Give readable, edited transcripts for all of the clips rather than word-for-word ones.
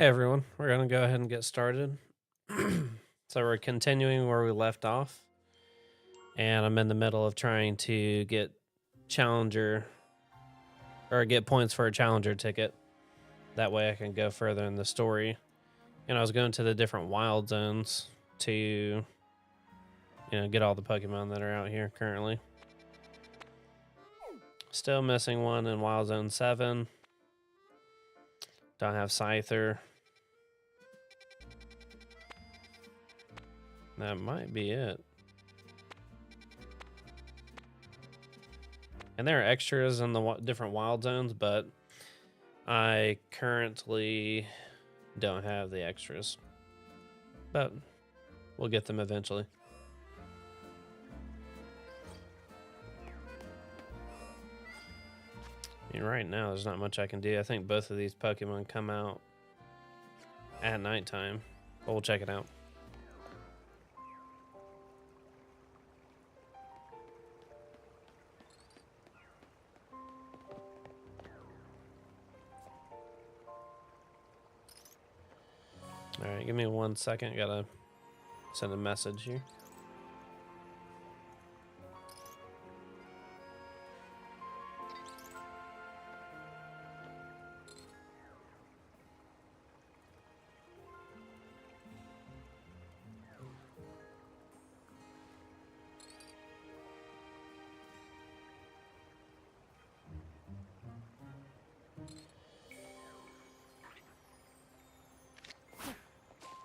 Hey everyone, we're going to go ahead and get started. So we're continuing where we left off, and I'm in the middle of trying to get challenger or get points for a challenger ticket. That way I can go further in the story. And I was going to the different wild zones to get all the Pokemon that are out here currently. Still missing one in Wild Zone 7. Don't have Scyther. That might be it. And there are extras in the different wild zones, but I currently don't have the extras. But we'll get them eventually. I mean, right now, there's not much I can do. I think both of these Pokemon come out at nighttime. But we'll check it out. Alright, give me 1 second. Gotta send a message here.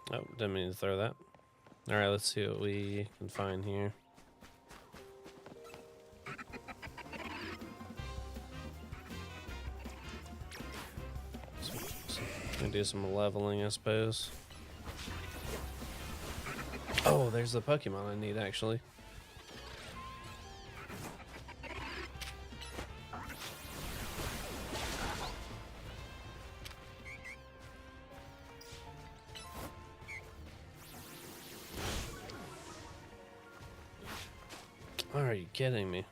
Oh, didn't mean to throw that. Alright, let's see what we can find here. Gonna do some leveling, I suppose. Oh, there's the Pokemon I need, actually. Are you kidding me?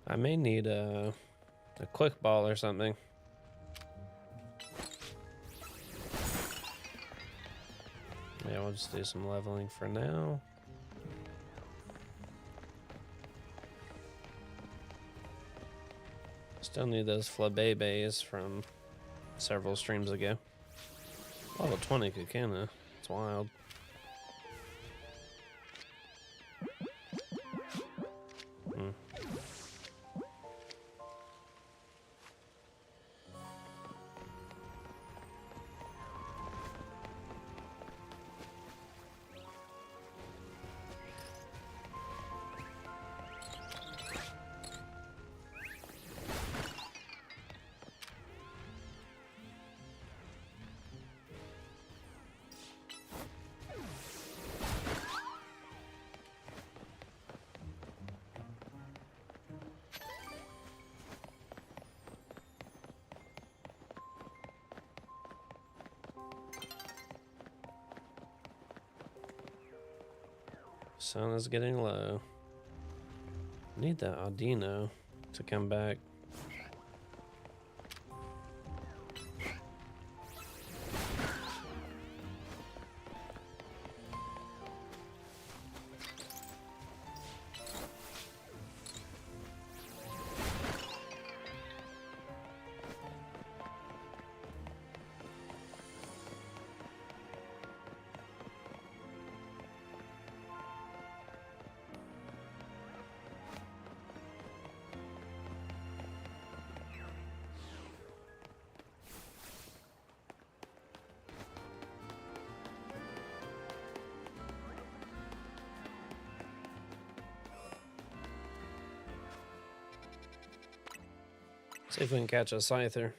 I may need a quick ball or something. Yeah, we'll just do some leveling for now. Still need those Flabébés from several streams ago. Level 20 Kakuna. It's wild. Sun is getting low. Need that Audino to come back. See if we can catch a Scyther.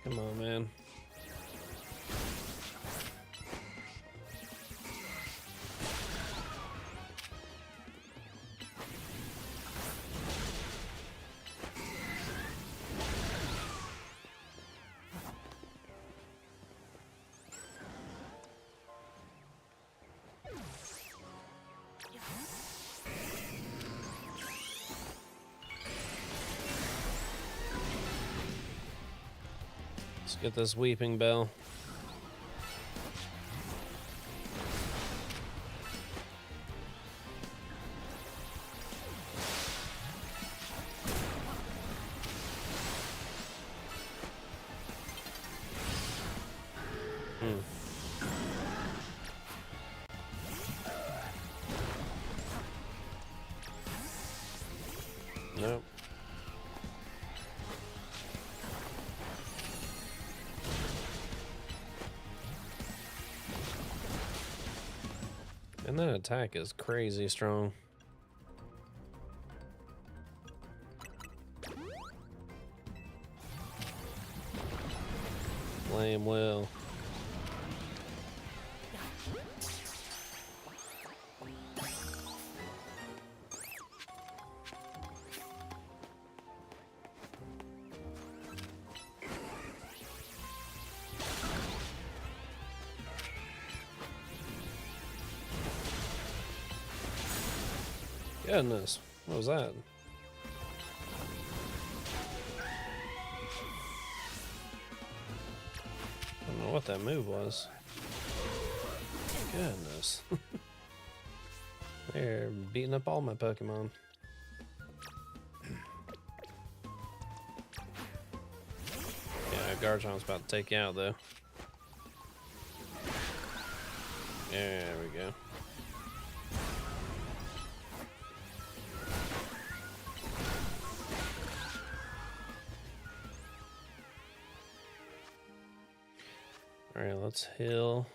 Come on, man. Let's get this weeping bell. Nope. And that attack is crazy strong. Flame will. Goodness, what was that? I don't know what that move was. Goodness. They're beating up all my Pokemon. Yeah, Garchom's about to take you out though. There we go. All right, let's heal.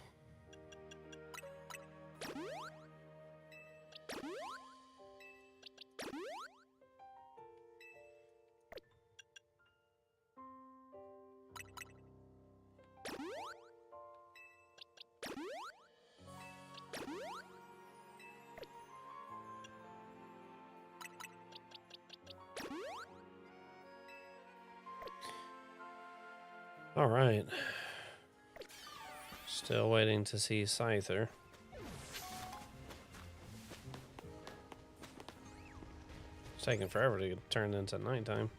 All right. Still waiting to see Scyther. It's taking forever to turn into nighttime.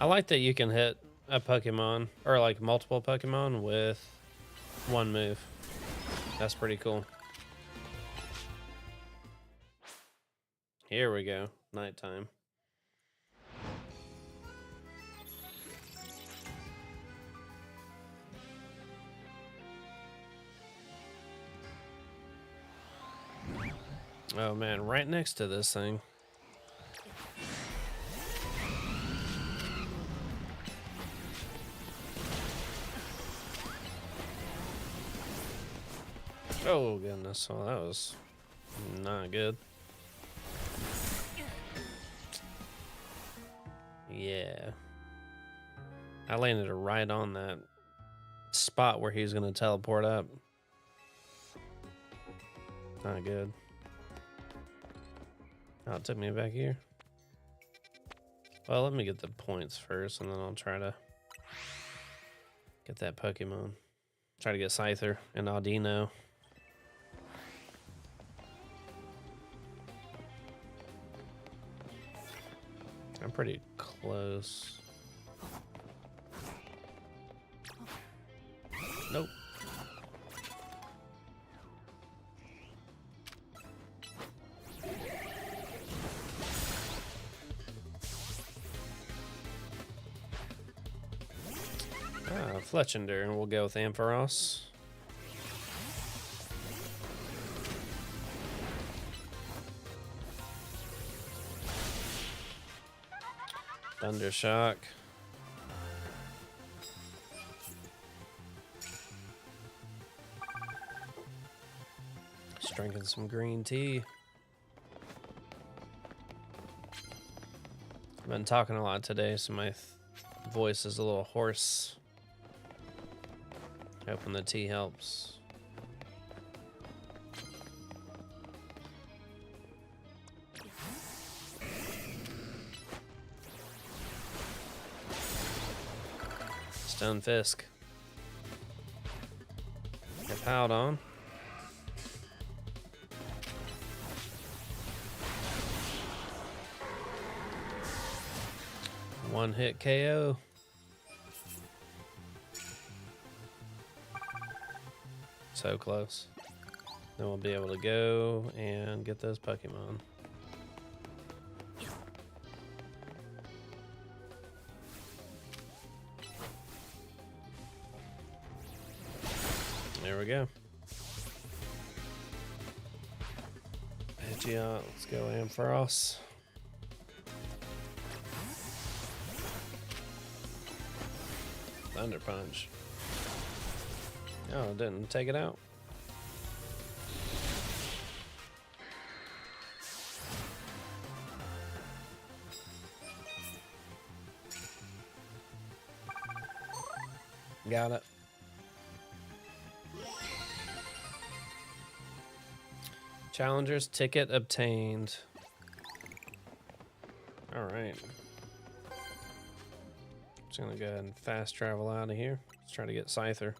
I like that you can hit a Pokemon, or like multiple Pokemon, with one move. That's pretty cool. Here we go. Nighttime. Oh man, right next to this thing. Oh goodness, well that was not good. Yeah. I landed right on that spot where he's gonna teleport up. Not good. Oh, it took me back here. Well, let me get the points first, and then I'll try to get that Pokemon. Try to get Scyther and Audino. I'm pretty close. Nope. Fletchender, and we'll go with Ampharos. Thunder Shock. Just drinking some green tea. I've been talking a lot today, so my voice is a little hoarse. Hoping the tea helps. Stone Fisk. Get piled on. One hit KO. So close. Then we'll be able to go and get those Pokemon. There we go. Pidgeot, let's go Ampharos. Thunder Punch. Oh, it didn't take it out. Got it. Challenger's ticket obtained. All right. Just gonna go ahead and fast travel out of here. Let's try to get Scyther.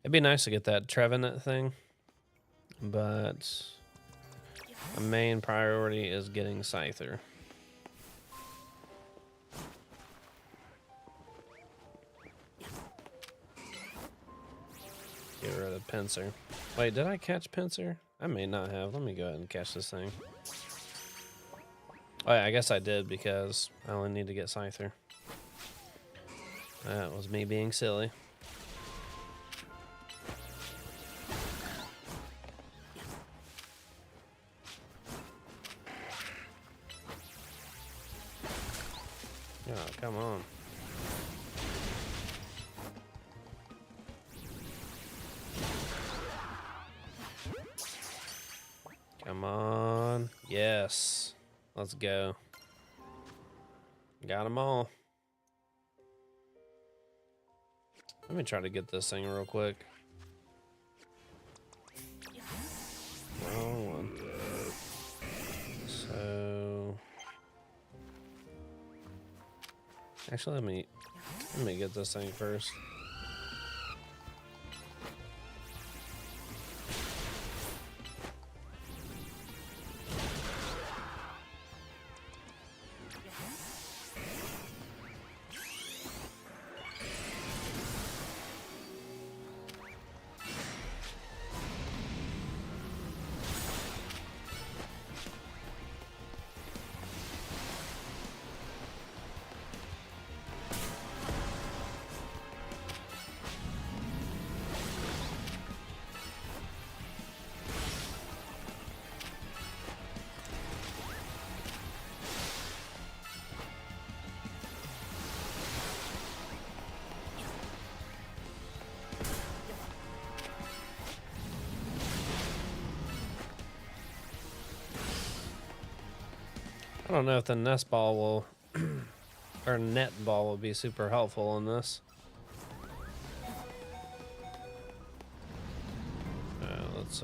It'd be nice to get that Trevenant thing, but the main priority is getting Scyther. Get rid of Pinsir. Wait, did I catch Pinsir? I may not have. Let me go ahead and catch this thing. Oh yeah, I guess I did because I only need to get Scyther. That was me being silly. Oh, come on. Come on. Yes. Let's go. Got them all. Let me try to get this thing real quick. Wrong one. So... Actually, let me get this thing first. I don't know if the nest ball will, or net ball will be super helpful in this. Let's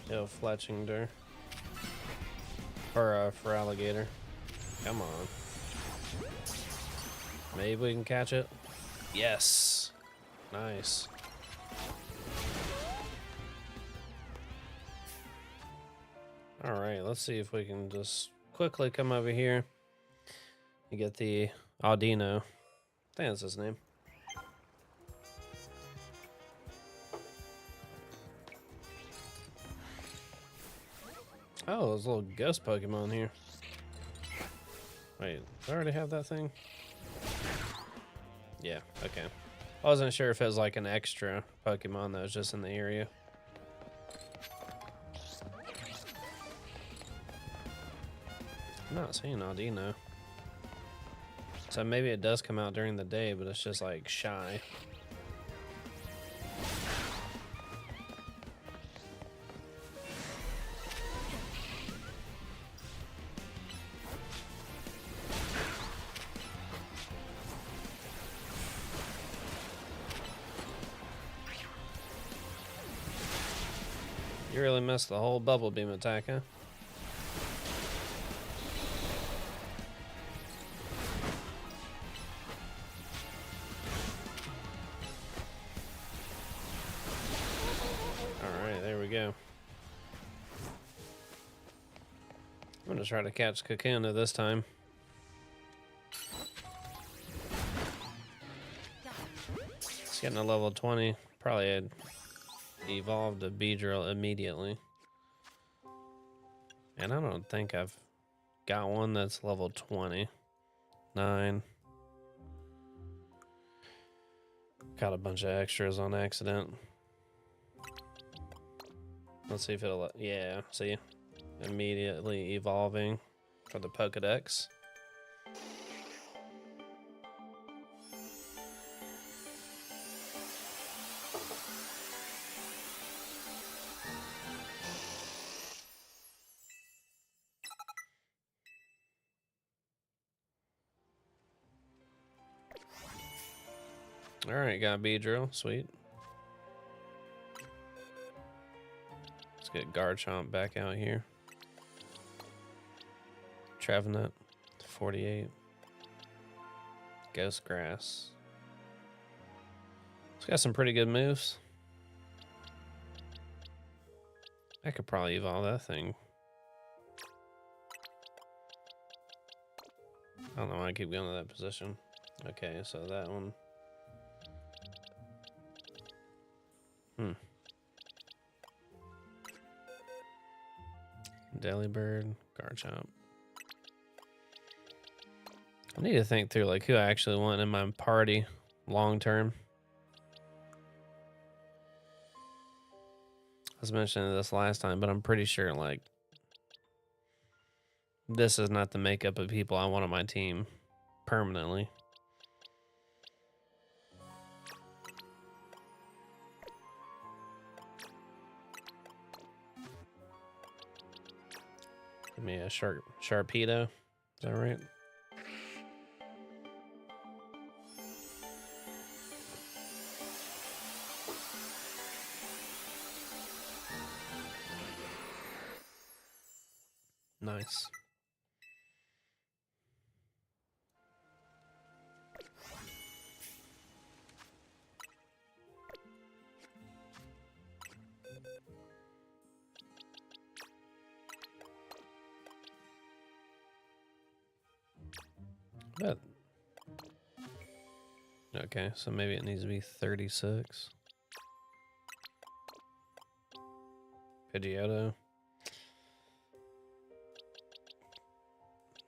kill Fletchinger. Or for alligator. Come on. Maybe we can catch it. Yes. Nice. All right, let's see if we can just quickly come over here and get the Audino. I think that's his name. Oh, there's a little ghost Pokemon here. Wait, do I already have that thing? Yeah, okay. I wasn't sure if it was like an extra Pokemon that was just in the area. I'm not seeing Audino. So maybe it does come out during the day, but it's just like shy. You really missed the whole bubble beam attack, huh? Alright, there we go. I'm gonna try to catch Kakuna this time. It's getting a level 20. Probably had evolved a Beedrill immediately. And I don't think I've got one that's level 20. 9. Got a bunch of extras on accident. Let's see if it'll... Yeah, see? Immediately evolving for the Pokedex. Alright, got Beedrill. Sweet. Let's get Garchomp back out here. Trevenant, 48. Ghost Grass. It's got some pretty good moves. I could probably evolve that thing. I don't know why I keep going to that position. Okay, so that one. Delibird, Garchomp. I need to think through like who I actually want in my party long term. I was mentioning this last time, but I'm pretty sure like this is not the makeup of people I want on my team permanently. Give me a Sharpedo. Is that right? Nice. But okay, so maybe it needs to be 36. Pidgeotto.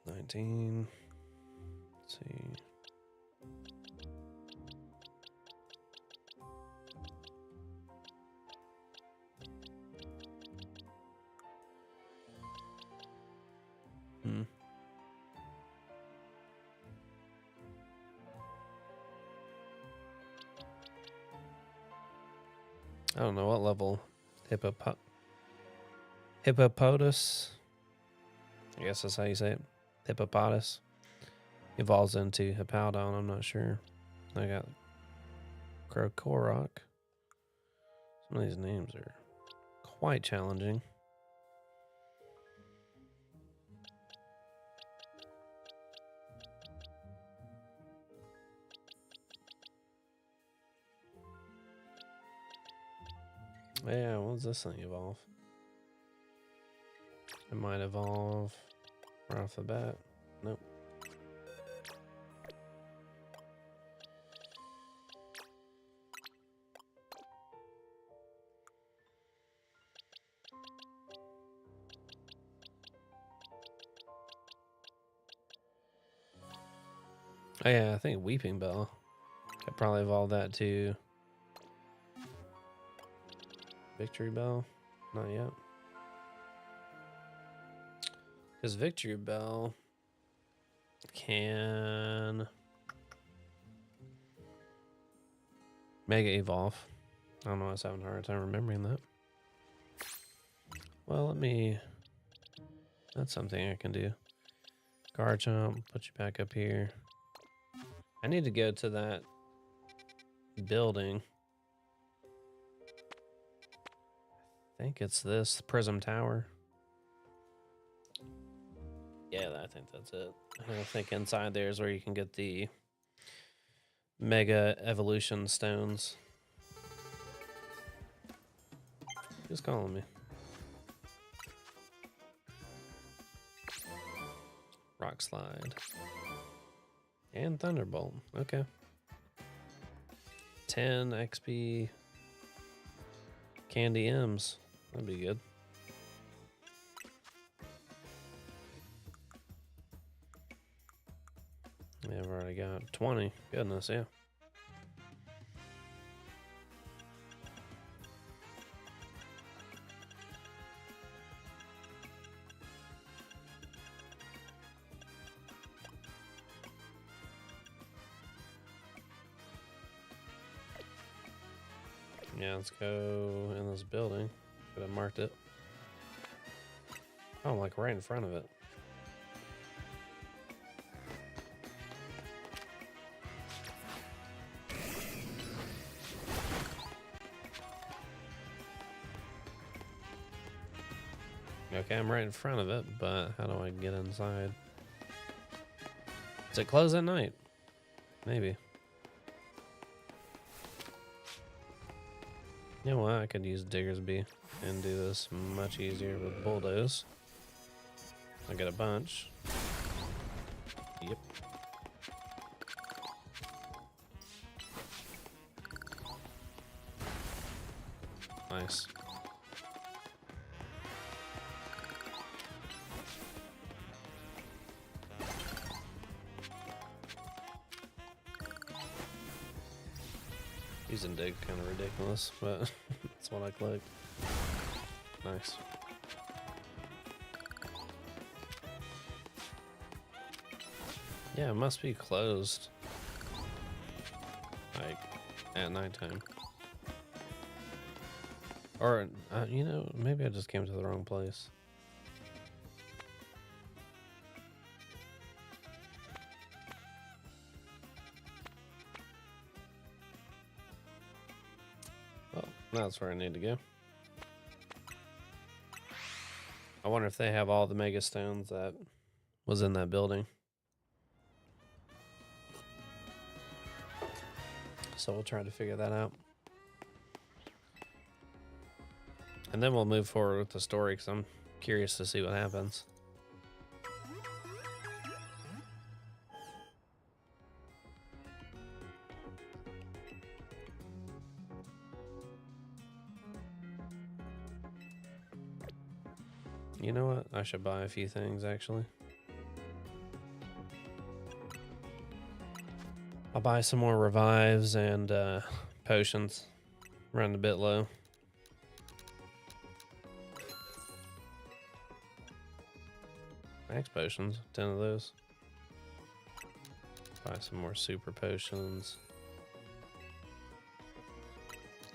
19. Let's see. I don't know what level Hippopotas. I guess that's how you say it. Hippopotas evolves into Hippowdon. I'm not sure. I got Krokorok. Some of these names are quite challenging. Yeah, what does this thing evolve? It might evolve right off the bat. Nope. Oh yeah, I think Weeping Bell. Could probably evolve that to Victory Bell. Not yet. His victory bell can mega evolve. I don't know, I was having a hard time remembering that. Well, that's something I can do. Guard jump, put you back up here. I need to go to that building. I think it's this Prism Tower. Yeah, I think that's it. I think inside there is where you can get the Mega Evolution Stones. Who's calling me? Rock Slide. And Thunderbolt. Okay. 10 XP Candy M's. That'd be good. Yeah, I've already got 20. Goodness, yeah. Yeah, let's go in this building. Should have marked it. Oh, like right in front of it. Okay, I'm right in front of it, but how do I get inside? Does it close at night? Maybe. You know what? I could use Diggersby and do this much easier with Bulldoze. I get a bunch. Yep. Nice. Using dig kind of ridiculous, but that's what I clicked. Nice. Yeah, it must be closed. Like, at nighttime. Or, you know, maybe I just came to the wrong place. Well, that's where I need to go. I wonder if they have all the Mega Stones that was in that building. So we'll try to figure that out. And then we'll move forward with the story because I'm curious to see what happens. You know what? I should buy a few things actually. I'll buy some more revives and potions. Running a bit low. Max potions, 10 of those. Buy some more super potions.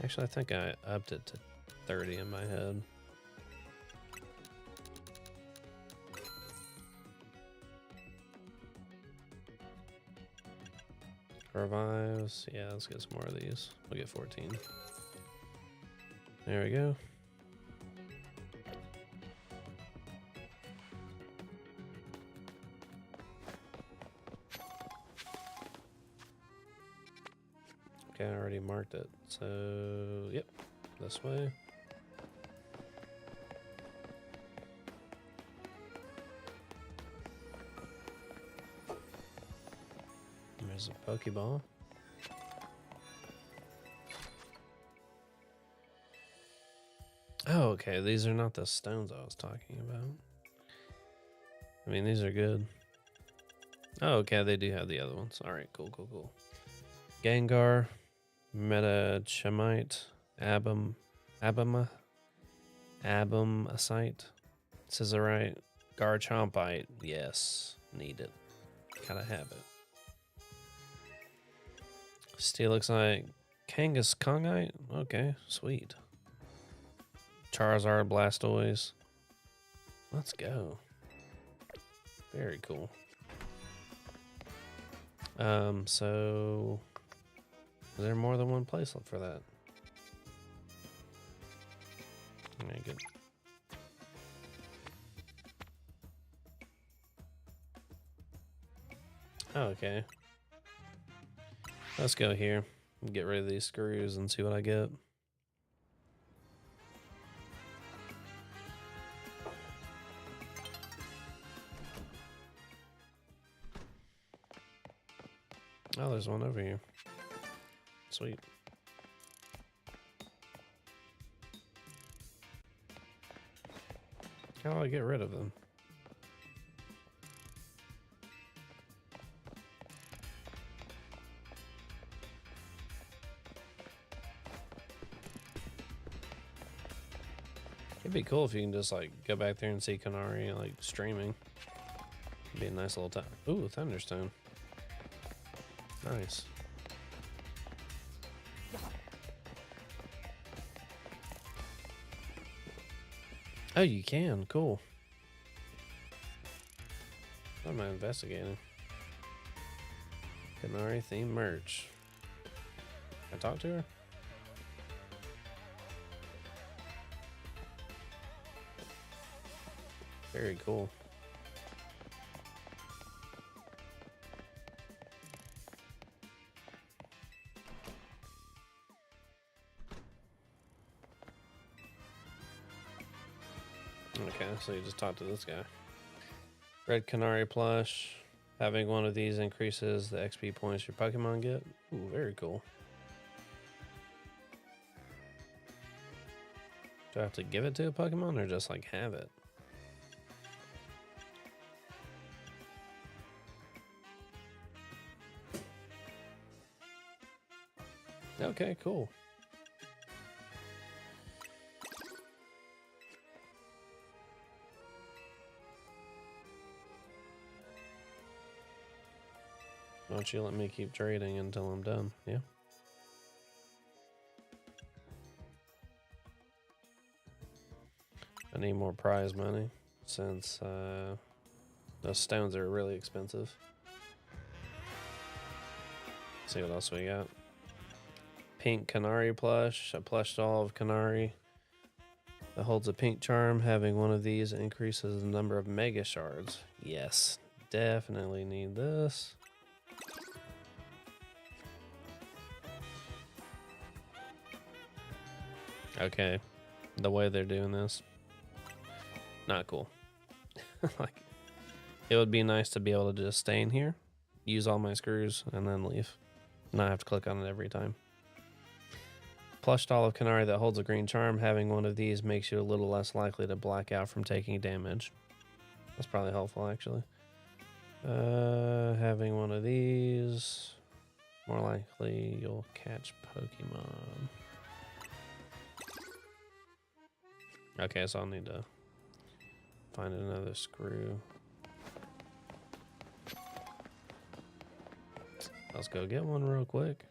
Actually, I think I upped it to 30 in my head. Revives. Yeah, let's get some more of these. We'll get 14. There we go. Okay, I already marked it. So, yep, this way. There's a Pokeball. Oh, okay. These are not the stones I was talking about. I mean, these are good. Oh, okay. They do have the other ones. All right. Cool, cool, cool. Gengar, Metachemite, Abomacite, Scizorite, Garchompite. Yes. Need it. Gotta have it. Steel looks like Kangas Kongite. Okay, sweet. Charizard Blastoise. Let's go. Very cool. So is there more than one place for that? Okay, good. Oh, okay. Let's go here. Get rid of these screws and see what I get. Oh, there's one over here. Sweet. How do I get rid of them? It'd be cool if you can just like go back there and see Kanari like streaming. It'd be a nice little time. Ooh, Thunderstone. Nice. Oh, you can. Cool. What am I investigating? Kanari themed merch. Can I talk to her? Very cool. Okay, so you just talk to this guy. Red Canary plush. Having one of these increases the XP points your Pokemon get. Ooh, very cool. Do I have to give it to a Pokemon or just like have it? Okay, cool. Why don't you let me keep trading until I'm done? Yeah. I need more prize money since those stones are really expensive. Let's see what else we got. Pink Canary plush, a plush doll of Canary that holds a pink charm. Having one of these increases the number of mega shards. Yes, definitely need this. Okay, the way they're doing this, not cool. Like, it would be nice to be able to just stay in here, use all my screws, and then leave. Not have to click on it every time. Plush doll of Canary that holds a green charm. Having one of these makes you a little less likely to black out from taking damage. That's probably helpful, actually. Having one of these, more likely you'll catch Pokemon. Okay, so I'll need to find another screw. Let's go get one real quick.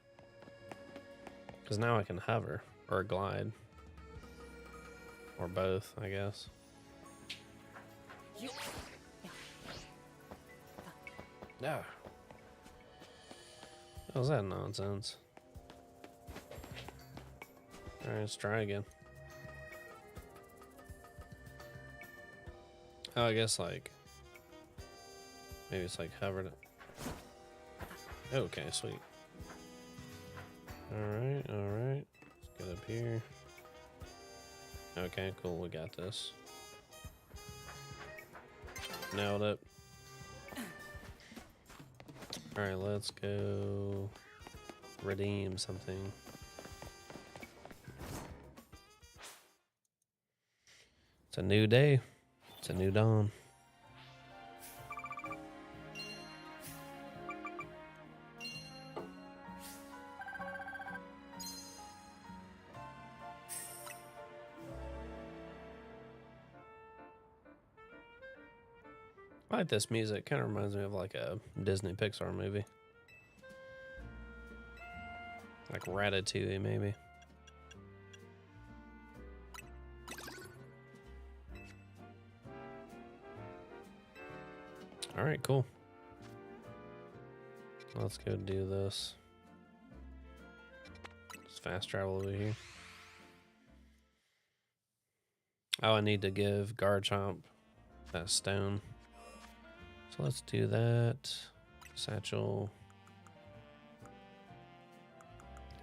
Because now I can hover or glide. Or both, I guess. Yeah. What was that nonsense? Alright, let's try again. Oh, I guess like maybe it's like hovered it. Okay, sweet. Alright, alright. Let's get up here. Okay, cool, we got this. Nailed it. Alright, let's go redeem something. It's a new day. It's a new dawn. I like this music. Kind of reminds me of like a Disney Pixar movie. Like Ratatouille, maybe. All right, cool. Let's go do this. Just fast travel over here. Oh, I need to give Garchomp that stone. So let's do that. Satchel.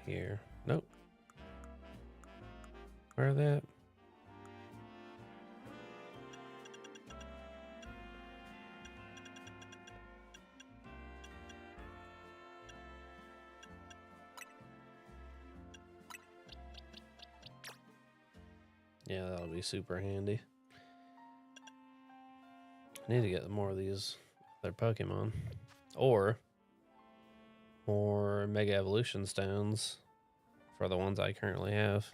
Here. Nope. Where are they at? Yeah, that'll be super handy. I need to get more of these other Pokemon. Or more Mega Evolution Stones for the ones I currently have.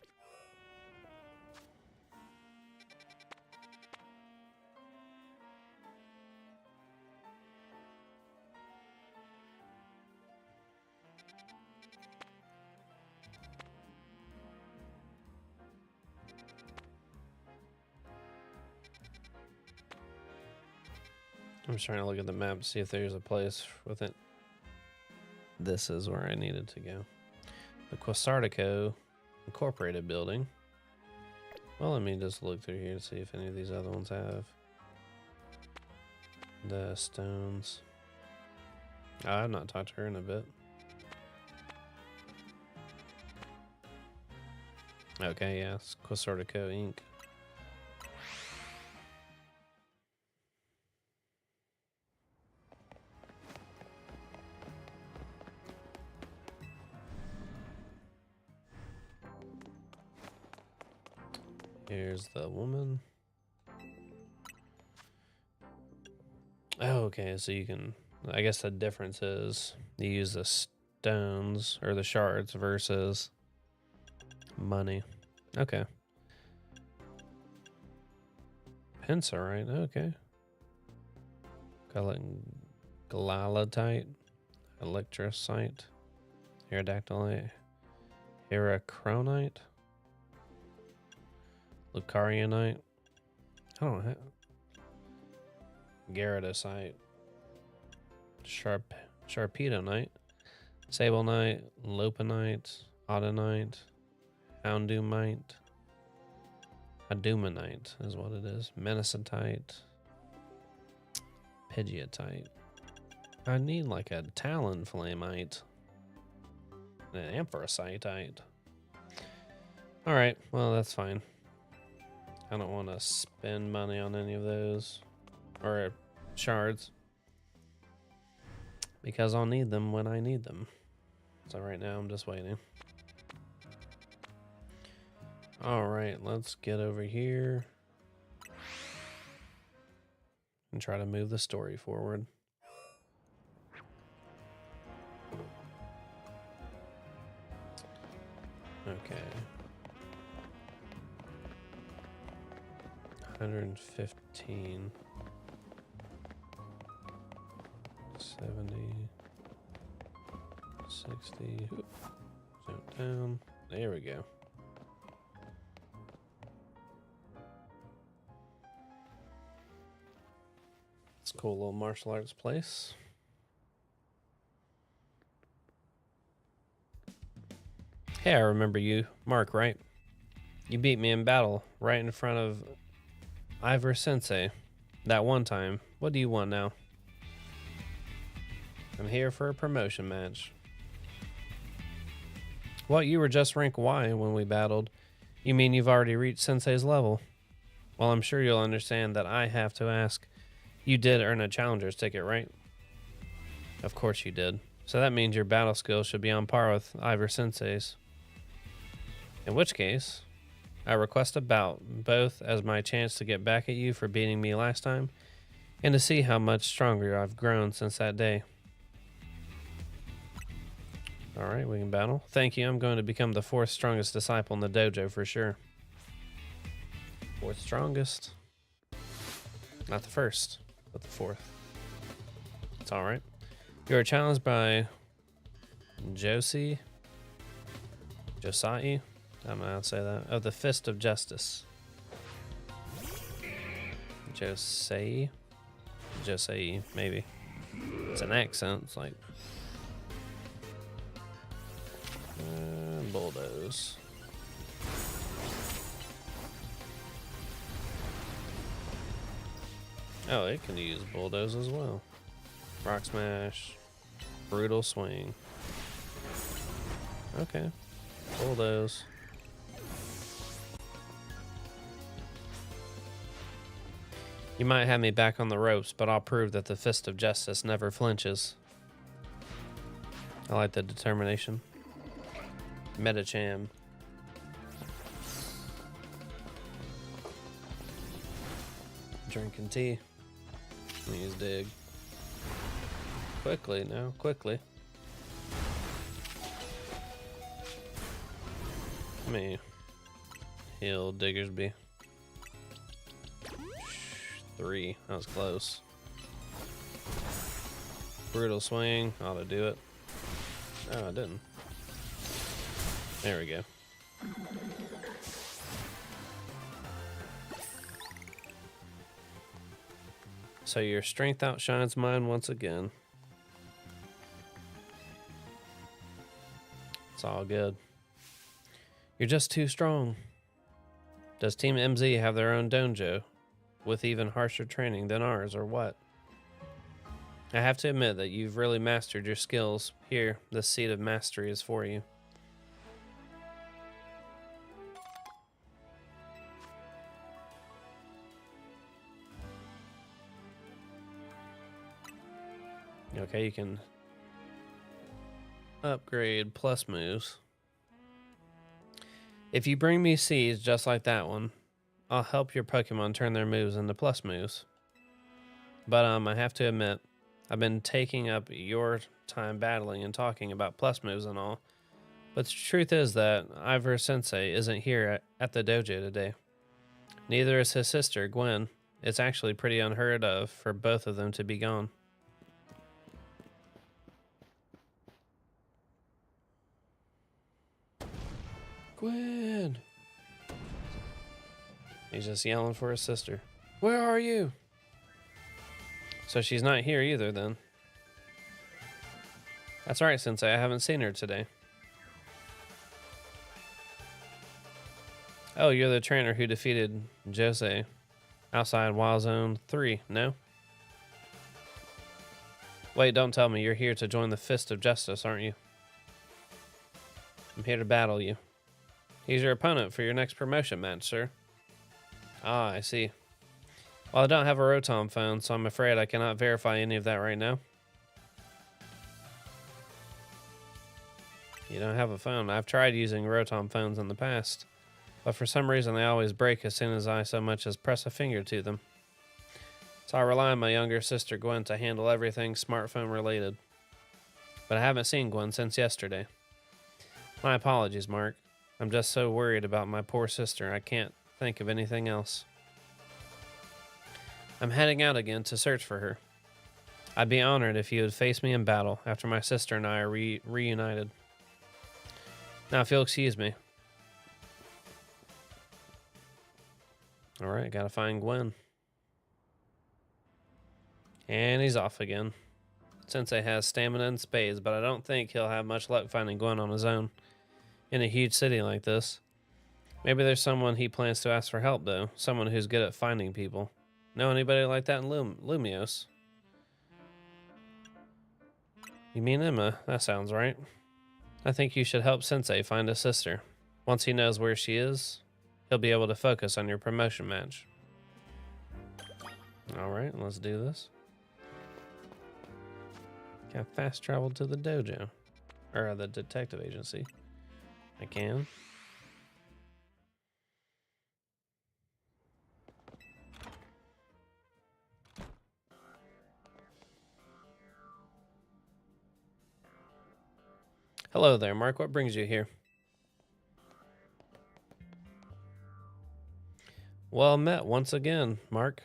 I'm just trying to look at the map to see if there's a place with it. This is where I needed to go. The Quasartico Incorporated building. Well, let me just look through here to see if any of these other ones have the stones. Oh, I've not talked to her in a bit. Okay, yes, Quasartico Inc. Here's the woman. Oh, okay, so you can... I guess the difference is you use the stones or the shards versus money. Okay. Pensorite, okay. Galatite, Electrocyte, Aerodactylite, Heracronite, Lucarionite. I don't know. Gyaradocyte, Sharpedomite, Sablenite, Lopunite, Audonite, Houndumite, Adumanite is what it is. Menacitite, Pidgeotite. I need like a Talonflamite, an Ampharocytite. All right, well that's fine. I don't want to spend money on any of those or shards because I'll need them when I need them. So right now I'm just waiting. All right, let's get over here and try to move the story forward. Okay. 115. 70. 60. Oop. Jump down. There we go. It's a cool little martial arts place. Hey, I remember you. Mark, right? You beat me in battle right in front of Ivor Sensei that one time. What do you want now? I'm here for a promotion match. What, you were just rank Y when we battled. You mean you've already reached Sensei's level? Well, I'm sure you'll understand that I have to ask. You did earn a challenger's ticket, right? Of course you did. So that means your battle skills should be on par with Ivor Sensei's. In which case, I request a bout, both as my chance to get back at you for beating me last time, and to see how much stronger I've grown since that day. Alright, we can battle. Thank you, I'm going to become the 4th strongest disciple in the dojo for sure. 4th strongest. Not the 1st. but the 4th. It's all right. You are challenged by Josai. I don't know how to say that. Of the Fist of Justice. Josai, maybe. It's an accent. It's like bulldoze. Oh, it can use bulldoze as well. Rock smash, brutal swing. Okay, bulldoze. You might have me back on the ropes, but I'll prove that the Fist of Justice never flinches. I like the determination. Metacham. Drinking tea. Use dig. Quickly now, quickly. Let me heal Diggersby. 3. That was close. Brutal swing. Ought to do it. Oh, I didn't. There we go. So your strength outshines mine once again. It's all good. You're just too strong. Does Team MZ have their own dojo with even harsher training than ours, or what? I have to admit that you've really mastered your skills. Here, the seat of mastery is for you. Okay, you can upgrade plus moves. If you bring me seeds just like that one, I'll help your Pokemon turn their moves into plus moves. But I have to admit, I've been taking up your time battling and talking about plus moves and all. But the truth is that Ivor Sensei isn't here at the dojo today. Neither is his sister, Gwen. It's actually pretty unheard of for both of them to be gone. Gwen! He's just yelling for his sister. Where are you? So she's not here either then. That's right, Sensei. I haven't seen her today. Oh, you're the trainer who defeated Jose outside Wild Zone 3, no? Wait, don't tell me you're here to join the Fist of Justice, aren't you? I'm here to battle you. He's your opponent for your next promotion match, sir. Ah, I see. Well, I don't have a Rotom phone, so I'm afraid I cannot verify any of that right now. You don't have a phone. I've tried using Rotom phones in the past, but for some reason they always break as soon as I so much as press a finger to them. So I rely on my younger sister Gwen to handle everything smartphone related. But I haven't seen Gwen since yesterday. My apologies, Mark. I'm just so worried about my poor sister I can't think of anything else. I'm heading out again to search for her. I'd be honored if you would face me in battle after my sister and I are reunited. Now, if you'll excuse me. Alright, gotta find Gwen. And he's off again. Sensei has stamina and spades, but I don't think he'll have much luck finding Gwen on his own in a huge city like this. Maybe there's someone he plans to ask for help, though. Someone who's good at finding people. Know anybody like that in Lumios? You mean Emma? That sounds right. I think you should help Sensei find a sister. Once he knows where she is, he'll be able to focus on your promotion match. Alright, let's do this. Can I fast travel to the dojo? Or the detective agency? I can. Hello there, Mark. What brings you here? Well met once again, Mark.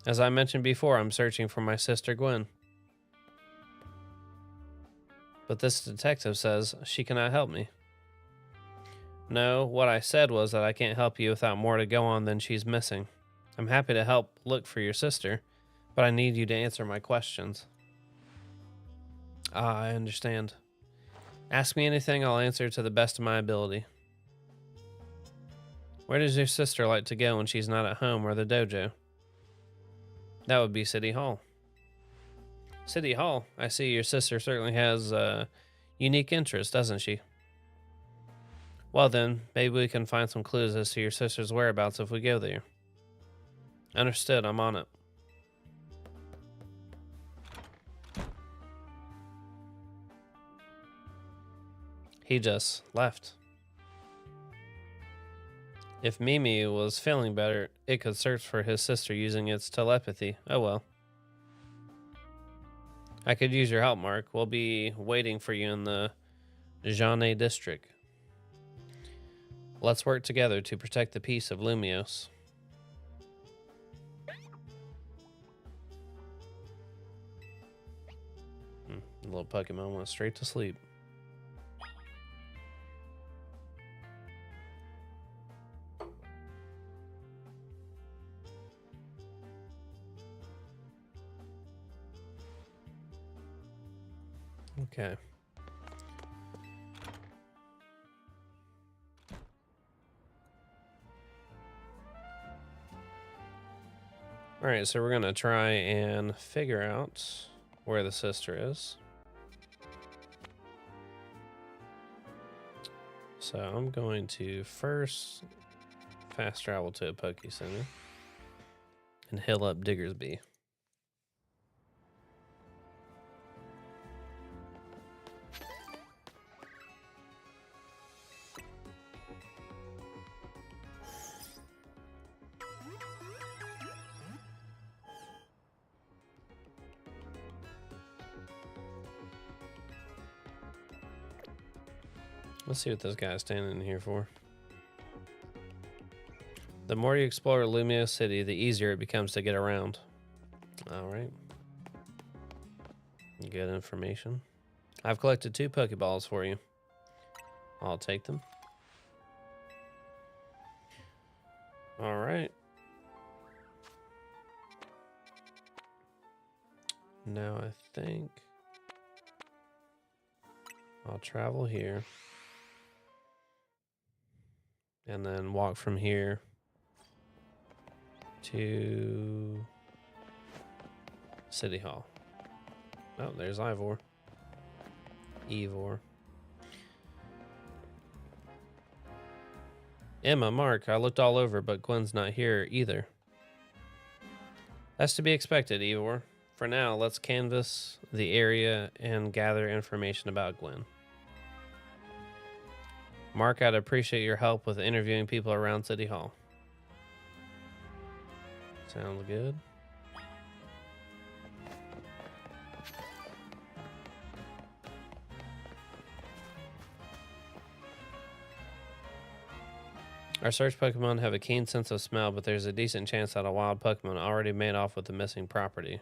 As I mentioned before, I'm searching for my sister Gwen. But this detective says she cannot help me. No, what I said was that I can't help you without more to go on than she's missing. I'm happy to help look for your sister, but I need you to answer my questions. Ah, I understand. Ask me anything, I'll answer to the best of my ability. Where does your sister like to go when she's not at home or the dojo? That would be City Hall. City Hall? I see your sister certainly has a unique interest, doesn't she? Well then, maybe we can find some clues as to your sister's whereabouts if we go there. Understood, I'm on it. He just left. If Mimi was feeling better, it could search for his sister using its telepathy. Oh well. I could use your help, Mark. We'll be waiting for you in the Jeanne district. Let's work together to protect the peace of Lumios. The little Pokemon went straight to sleep. Okay. All right, so we're going to try and figure out where the sister is. So I'm going to first fast travel to a Poke Center and heal up Diggersby. Let's see what this guy's standing in here for. The more you explore Lumio City, the easier it becomes to get around. Alright. Good information. I've collected 2 Pokeballs for you. I'll take them. Alright. Now I think I'll travel here. And then walk from here to City Hall. Oh, there's Ivor. Emma, Mark, I looked all over, but Gwen's not here either. That's to be expected, Ivor. For now, let's canvass the area and gather information about Gwen. Mark, I'd appreciate your help with interviewing people around City Hall. Sounds good. Our search Pokemon have a keen sense of smell, but there's a decent chance that a wild Pokemon already made off with the missing property.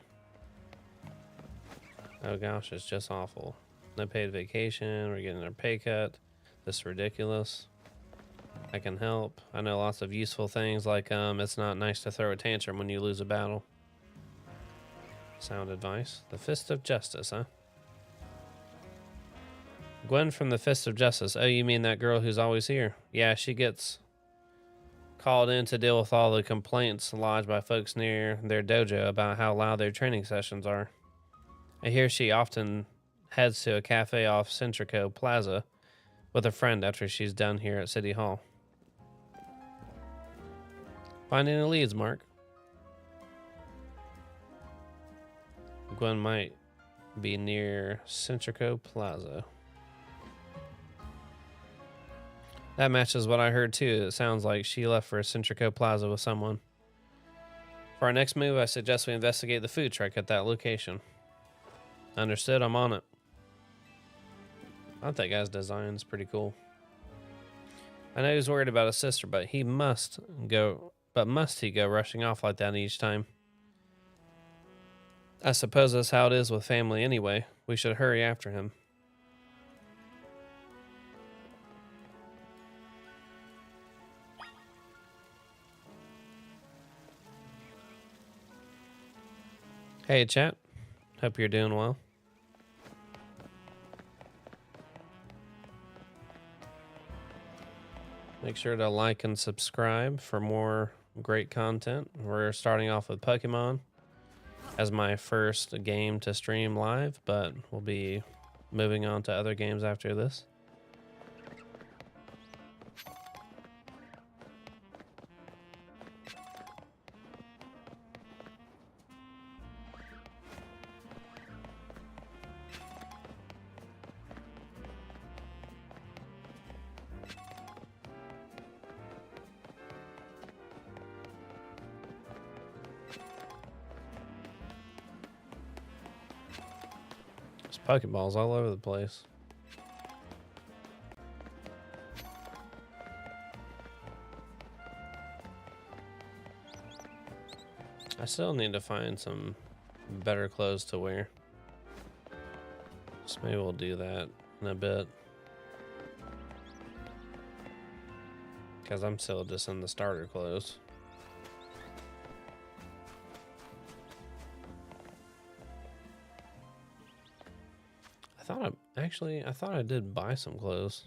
Oh gosh, it's just awful. No paid vacation, we're getting our pay cut. This is ridiculous. I can help. I know lots of useful things like it's not nice to throw a tantrum when you lose a battle. Sound advice. The Fist of Justice, huh? Gwen from the Fist of Justice. Oh, you mean that girl who's always here? Yeah, she gets called in to deal with all the complaints lodged by folks near their dojo about how loud their training sessions are. I hear she often heads to a cafe off Centrico Plaza with a friend after she's done here at City Hall. Find any leads, Mark? Gwen might be near Centrico Plaza. That matches what I heard too. It sounds like she left for Centrico Plaza with someone. For our next move, I suggest we investigate the food truck at that location. Understood, I'm on it. I thought that guy's design is pretty cool. I know he's worried about his sister, but must he go rushing off like that each time? I suppose that's how it is with family anyway. We should hurry after him. Hey, chat. Hope you're doing well. Make sure to like and subscribe for more great content. We're starting off with Pokemon as my first game to stream live, but we'll be moving on to other games after this. There's Pokeballs all over the place. I still need to find some better clothes to wear. So maybe we'll do that in a bit. Because I'm still just in the starter clothes. I thought I did buy some clothes.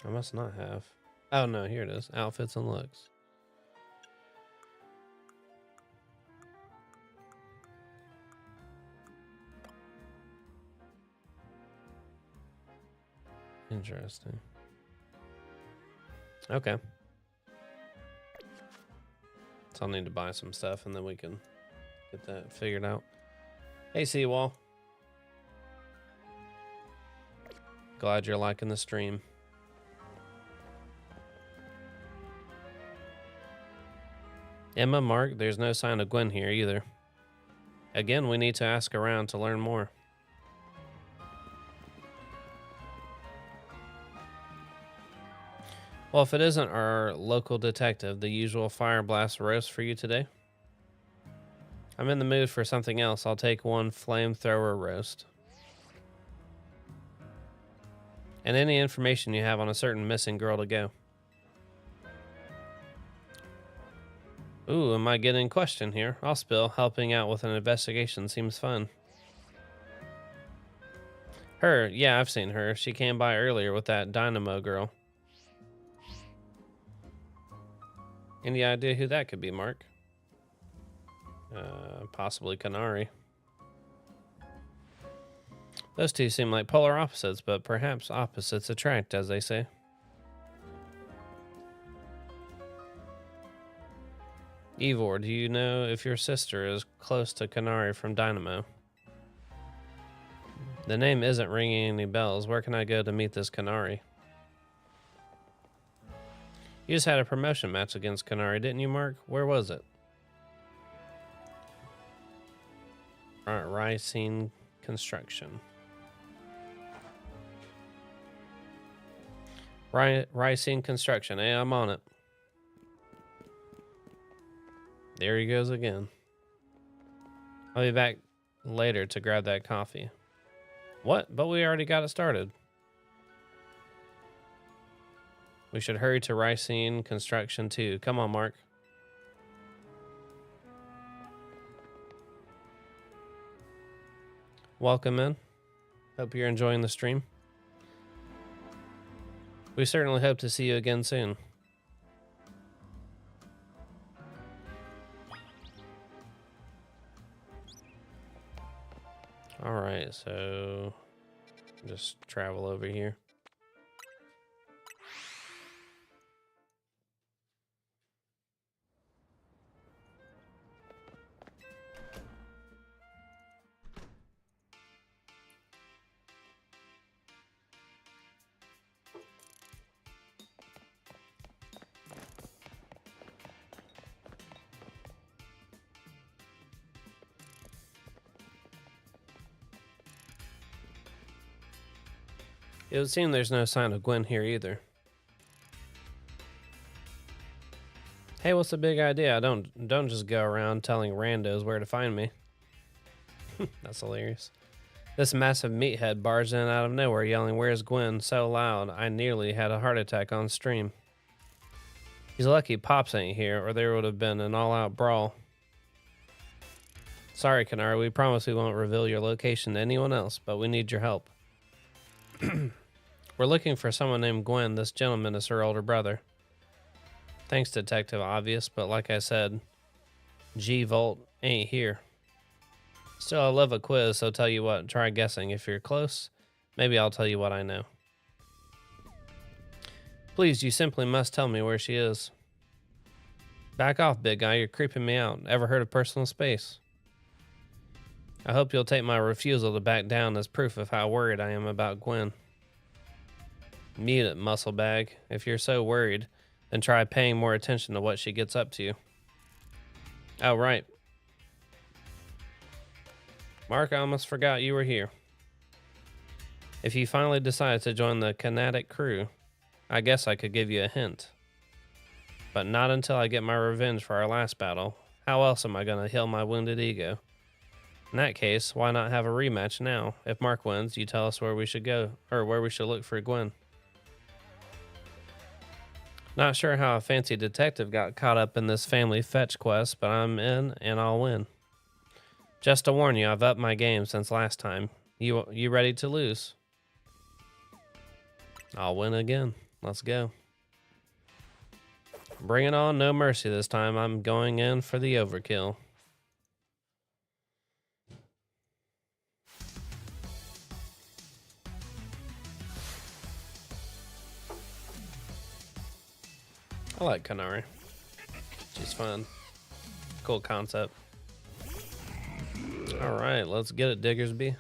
I must not have. Oh no, here it is. Outfits and looks. Interesting. Okay. So I'll need to buy some stuff and then we can get that figured out. Hey, Seawall. Glad you're liking the stream. Emma, Mark, there's no sign of Gwen here either. Again, we need to ask around to learn more. Well, if it isn't our local detective, the usual fire blast roast for you today. I'm in the mood for something else. I'll take one flamethrower roast. And any information you have on a certain missing girl to go. Ooh, am I getting questioned here? I'll spill. Helping out with an investigation seems fun. Her, yeah, I've seen her. She came by earlier with that Dynamo girl. Any idea who that could be, Mark? Possibly Canary. Those two seem like polar opposites, but perhaps opposites attract, as they say. Ivor, do you know if your sister is close to Canary from Dynamo? The name isn't ringing any bells. Where can I go to meet this Canary? You just had a promotion match against Canary, didn't you, Mark? Where was it? Ricine Construction. Ricine Construction. Hey, I'm on it. There he goes again. I'll be back later to grab that coffee. What? But we already got it started. We should hurry to Ricine Construction too. Come on, Mark. Welcome in. Hope you're enjoying the stream. We certainly hope to see you again soon. All right, so just travel over here. It would seem there's no sign of Gwen here either. Hey, what's the big idea? Don't just go around telling randos where to find me. That's hilarious. This massive meathead barged in out of nowhere yelling, "Where's Gwen?" so loud I nearly had a heart attack on stream. He's lucky Pops ain't here, or there would have been an all-out brawl. Sorry, Kanara, we promise we won't reveal your location to anyone else, but we need your help. We're looking for someone named Gwen. This gentleman is her older brother. Thanks, Detective Obvious, but like I said, G-Volt ain't here. Still, I love a quiz, so tell you what, try guessing. If you're close, maybe I'll tell you what I know. Please, you simply must tell me where she is. Back off, big guy, you're creeping me out. Ever heard of personal space? I hope you'll take my refusal to back down as proof of how worried I am about Gwen. Mute it, muscle bag. If you're so worried, then try paying more attention to what she gets up to. Oh, right. Mark, I almost forgot you were here. If you finally decide to join the Kinetic crew, I guess I could give you a hint. But not until I get my revenge for our last battle. How else am I going to heal my wounded ego? In that case, why not have a rematch now? If Mark wins, you tell us where we should go, or where we should look for Gwen. Not sure how a fancy detective got caught up in this family fetch quest, but I'm in and I'll win. Just to warn you, I've upped my game since last time. You ready to lose? I'll win again. Let's go. Bring it on, no mercy this time. I'm going in for the overkill. I like Kanari. She's fun. Cool concept. Alright, let's get it, Diggersby.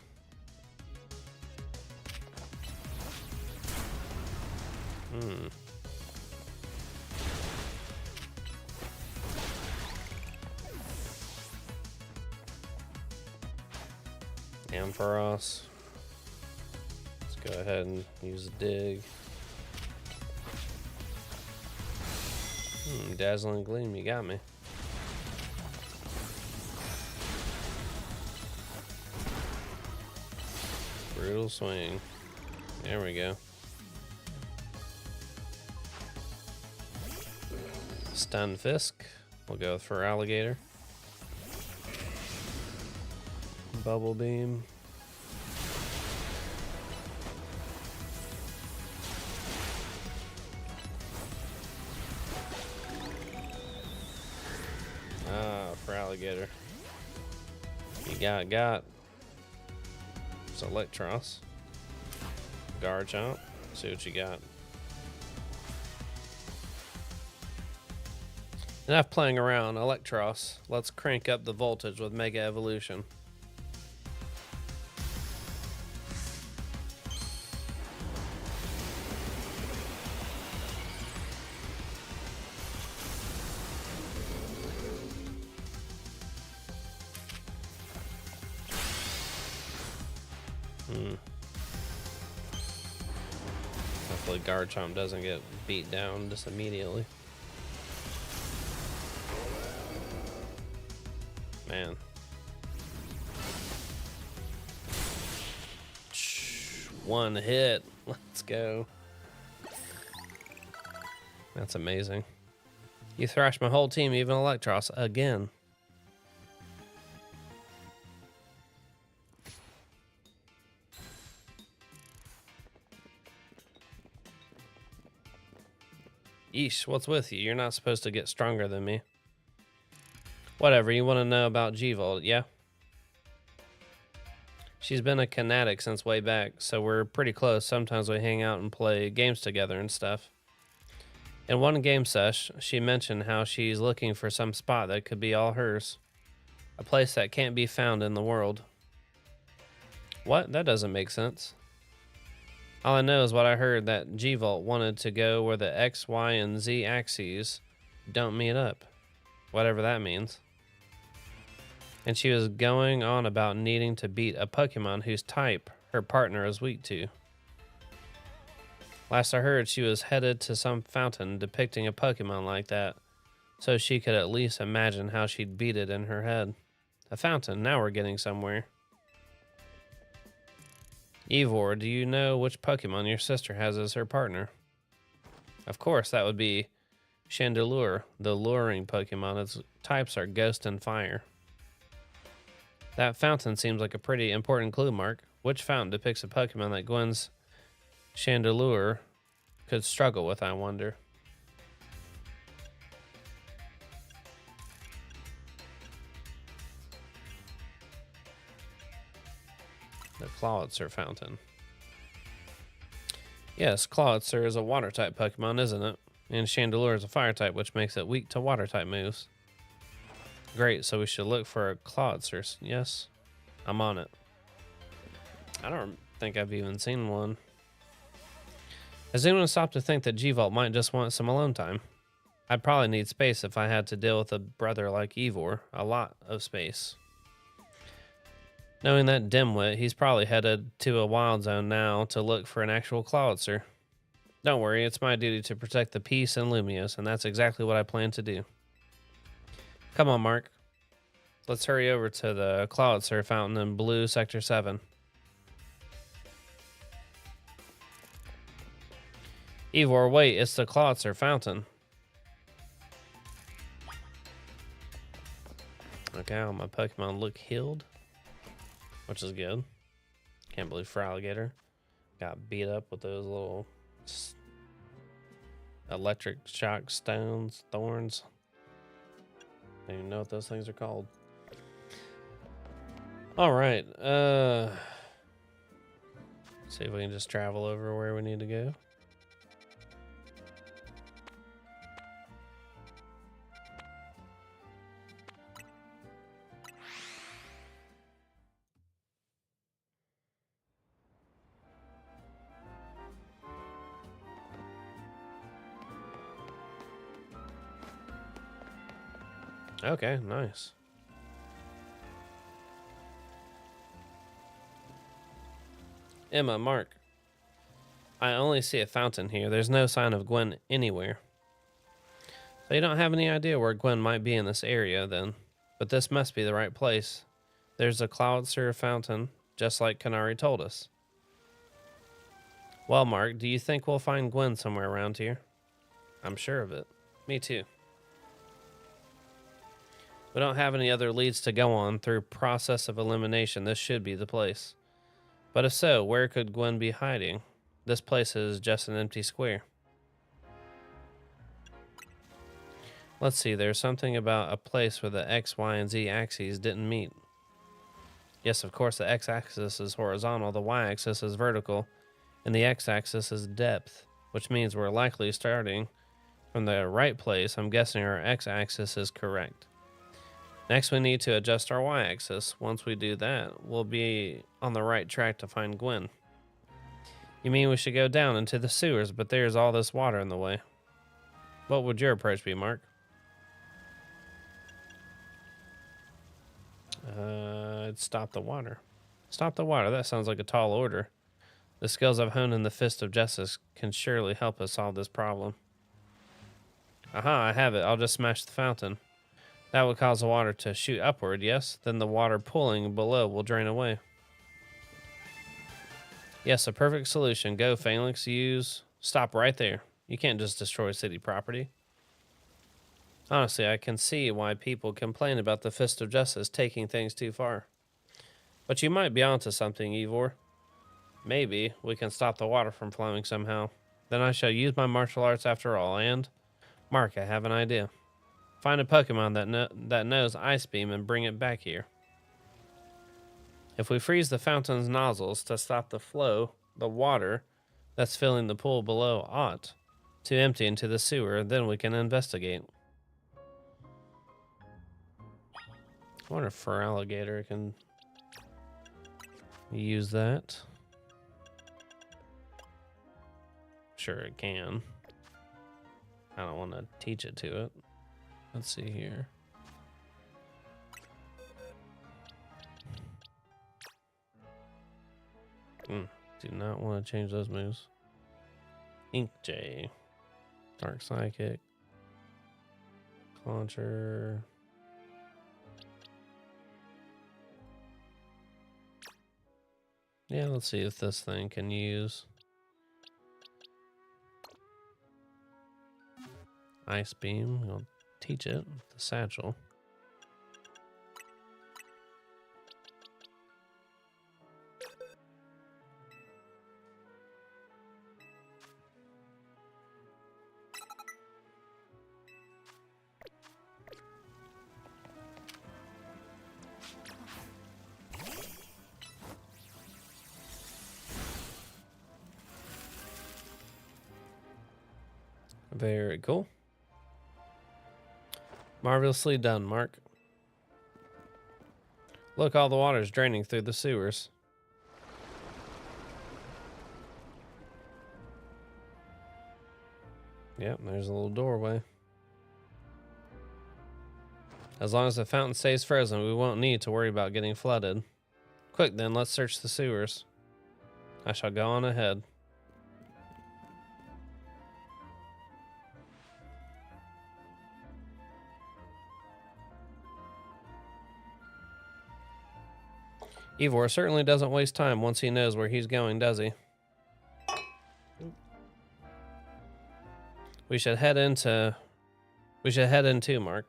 Ampharos. Let's go ahead and use a dig. Dazzling Gleam, you got me. Brutal Swing. There we go. Stun Fisk. We'll go for Alligator. Bubble Beam. For Alligator. You got. It's Electros. Garchomp. See what you got. Enough playing around, Electros. Let's crank up the voltage with Mega Evolution. Hopefully Garchomp doesn't get beat down just immediately. Man. One hit. Let's go. That's amazing. You thrashed my whole team, even Electros, again. Yeesh, what's with you? You're not supposed to get stronger than me. Whatever, you want to know about G-Volt, yeah? She's been a Kinetic since way back, so we're pretty close. Sometimes we hang out and play games together and stuff. In one game sesh, she mentioned how she's looking for some spot that could be all hers. A place that can't be found in the world. What? That doesn't make sense. All I know is what I heard, that G-Volt wanted to go where the X, Y, and Z axes don't meet up. Whatever that means. And she was going on about needing to beat a Pokemon whose type her partner is weak to. Last I heard, she was headed to some fountain depicting a Pokemon like that, so she could at least imagine how she'd beat it in her head. A fountain, now we're getting somewhere. Ivor, do you know which Pokemon your sister has as her partner? Of course, that would be Chandelure, the luring Pokemon. Its types are Ghost and Fire. That fountain seems like a pretty important clue, Mark. Which fountain depicts a Pokemon that Gwen's Chandelure could struggle with, I wonder? The Clawitzer fountain. Yes, Clawitzer is a water-type Pokemon, isn't it? And Chandelure is a fire-type, which makes it weak to water-type moves. Great, so we should look for a Clawitzer. Yes, I'm on it. I don't think I've even seen one. Has anyone stopped to think that G-Vault might just want some alone time? I'd probably need space if I had to deal with a brother like Ivor. A lot of space. Knowing that dimwit, he's probably headed to a wild zone now to look for an actual Clawitzer. Don't worry, it's my duty to protect the peace in Lumios, and that's exactly what I plan to do. Come on, Mark. Let's hurry over to the Clawitzer fountain in blue Sector 7. Ivor, wait, it's the Clawitzer fountain. Okay, all my Pokemon look healed, which is good. Can't believe Feraligatr got beat up with those little electric shock stones, thorns. I don't even know what those things are called. All right, see if we can just travel over where we need to go. Okay, nice. Emma, Mark. I only see a fountain here. There's no sign of Gwen anywhere. So you don't have any idea where Gwen might be in this area, then. But this must be the right place. There's a Clawitzer fountain, just like Kanari told us. Well, Mark, do you think we'll find Gwen somewhere around here? I'm sure of it. Me too. We don't have any other leads to go on. Through process of elimination, this should be the place. But if so, where could Gwen be hiding? This place is just an empty square. Let's see, there's something about a place where the X, Y, and Z axes didn't meet. Yes, of course, the X-axis is horizontal, the Y-axis is vertical, and the X-axis is depth, which means we're likely starting from the right place. I'm guessing our X-axis is correct. Next, we need to adjust our Y-axis. Once we do that, we'll be on the right track to find Gwen. You mean we should go down into the sewers, but there's all this water in the way. What would your approach be, Mark? I'd stop the water. Stop the water, that sounds like a tall order. The skills I've honed in the Fist of Justice can surely help us solve this problem. Aha, I have it. I'll just smash the fountain. That would cause the water to shoot upward, yes? Then the water pooling below will drain away. Yes, a perfect solution. Go, Phalanx. Stop right there. You can't just destroy city property. Honestly, I can see why people complain about the Fist of Justice taking things too far. But you might be onto something, Ivor. Maybe we can stop the water from flowing somehow. Then I shall use my martial arts after all, and... Mark, I have an idea. Find a Pokemon that knows Ice Beam and bring it back here. If we freeze the fountain's nozzles to stop the flow, the water that's filling the pool below ought to empty into the sewer, then we can investigate. I wonder if Feraligatr can use that. Sure it can. I don't want to teach it to it. Let's see here. Do not want to change those moves. Ink J. Dark Psychic. Launcher. Yeah, let's see if this thing can use Ice Beam. We'll teach it the satchel. Very cool. Marvelously done, Mark. Look, all the water's draining through the sewers. Yep, there's a little doorway. As long as the fountain stays frozen, we won't need to worry about getting flooded. Quick then, let's search the sewers. I shall go on ahead. Ivor certainly doesn't waste time once he knows where he's going, does he? We should head in too, Mark.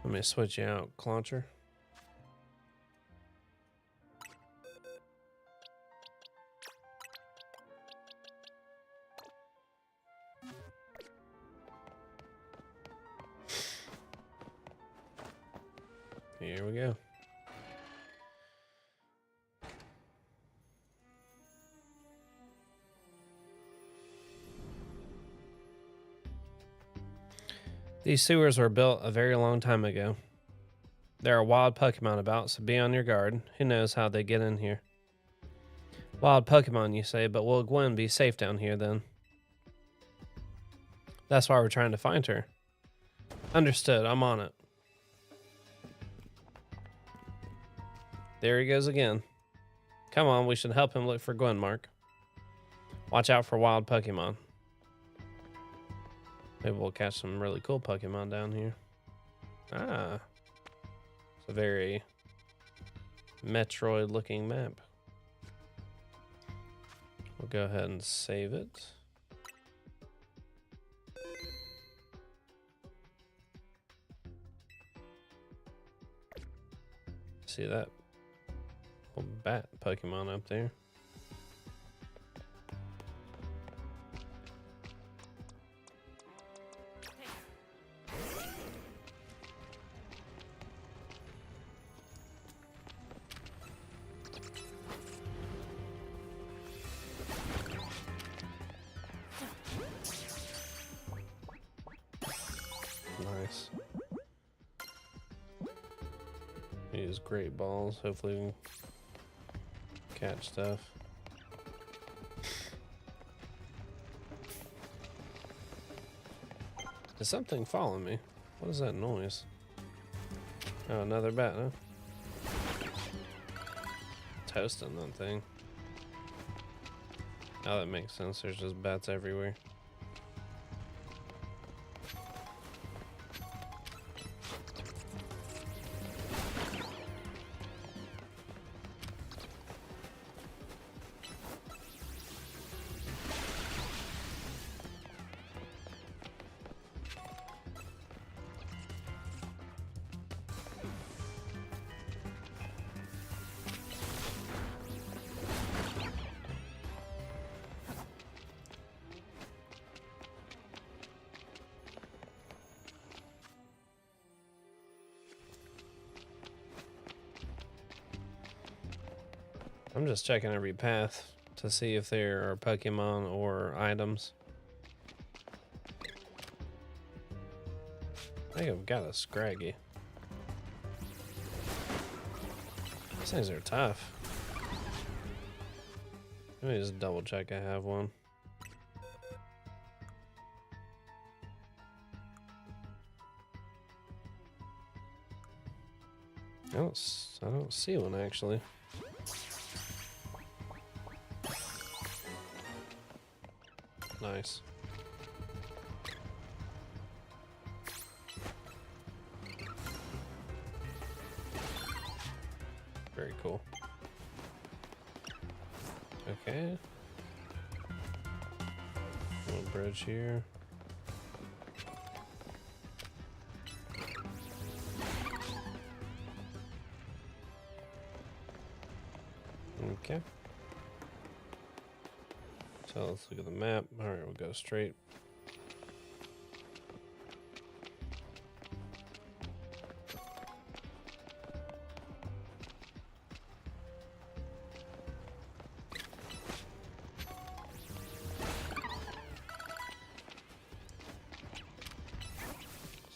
Let me switch you out, Clauncher. Here we go. These sewers were built a very long time ago. There are wild Pokemon about, so be on your guard. Who knows how they get in here? Wild Pokemon, you say, but will Gwen be safe down here then? That's why we're trying to find her. Understood, I'm on it. There he goes again. Come on, we should help him look for Gwen, Mark. Watch out for wild Pokemon. Maybe we'll catch some really cool Pokemon down here. Ah. It's a very Metroid-looking map. We'll go ahead and save it. See that little bat Pokemon up there? Nice. Use great balls. Hopefully we can catch stuff. Is something following me? What is that noise? Oh, another bat, huh? Toasting that thing. Oh, that makes sense. There's just bats everywhere. I'm just checking every path to see if there are Pokemon or items. I think I've got a Scraggy. These things are tough. Let me just double check I have one. I don't see one actually. Nice. Very cool. Okay. Little bridge here. Okay. So let's look at the map. All right, we'll go straight.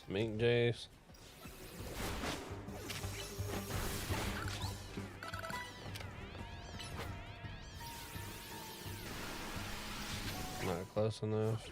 Some ink jays. Not close enough.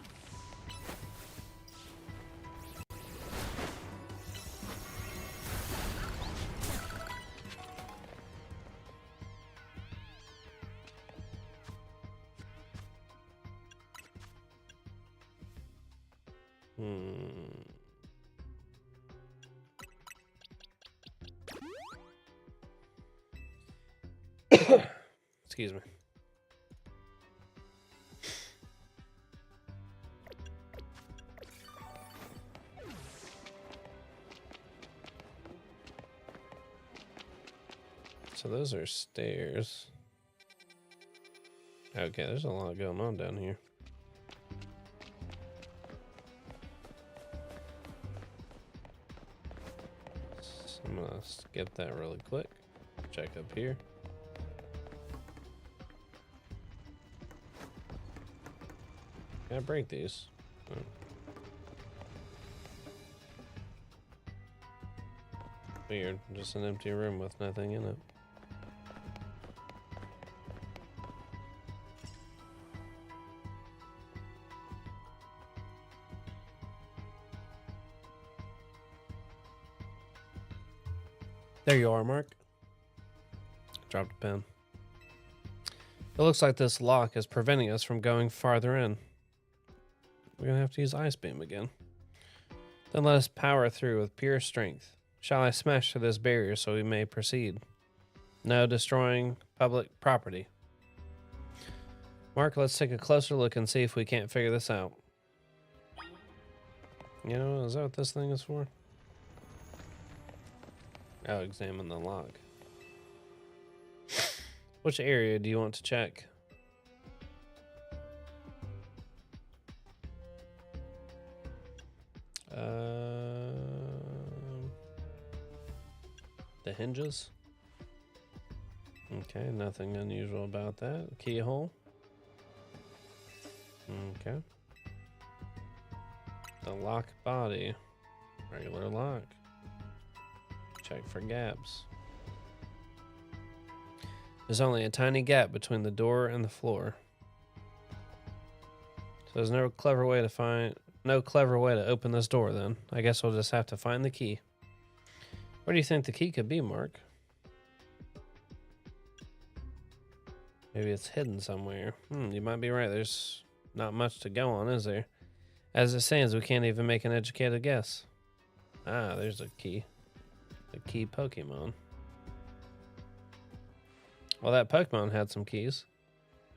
Excuse me. So those are stairs. Okay, there's a lot going on down here. So I'm gonna skip that really quick. Check up here. Can I break these? Oh. Weird, just an empty room with nothing in it. There you are, Mark. Dropped a pen. It looks like this lock is preventing us from going farther in. We're gonna have to use Ice Beam again. Then let us power through with pure strength. Shall I smash through this barrier so we may proceed? No destroying public property. Mark, let's take a closer look and see if we can't figure this out. You know, is that what this thing is for? Oh, examine the lock. Which area do you want to check? The hinges. Okay, nothing unusual about that. Keyhole. Okay. The lock body. Regular lock. Check for gaps. There's only a tiny gap between the door and the floor. So there's no clever way to open this door then. I guess we'll just have to find the key. Where do you think the key could be, Mark? Maybe it's hidden somewhere. You might be right. There's not much to go on, is there? As it stands, we can't even make an educated guess. Ah, there's a key. A key Pokemon. Well, that Pokemon had some keys.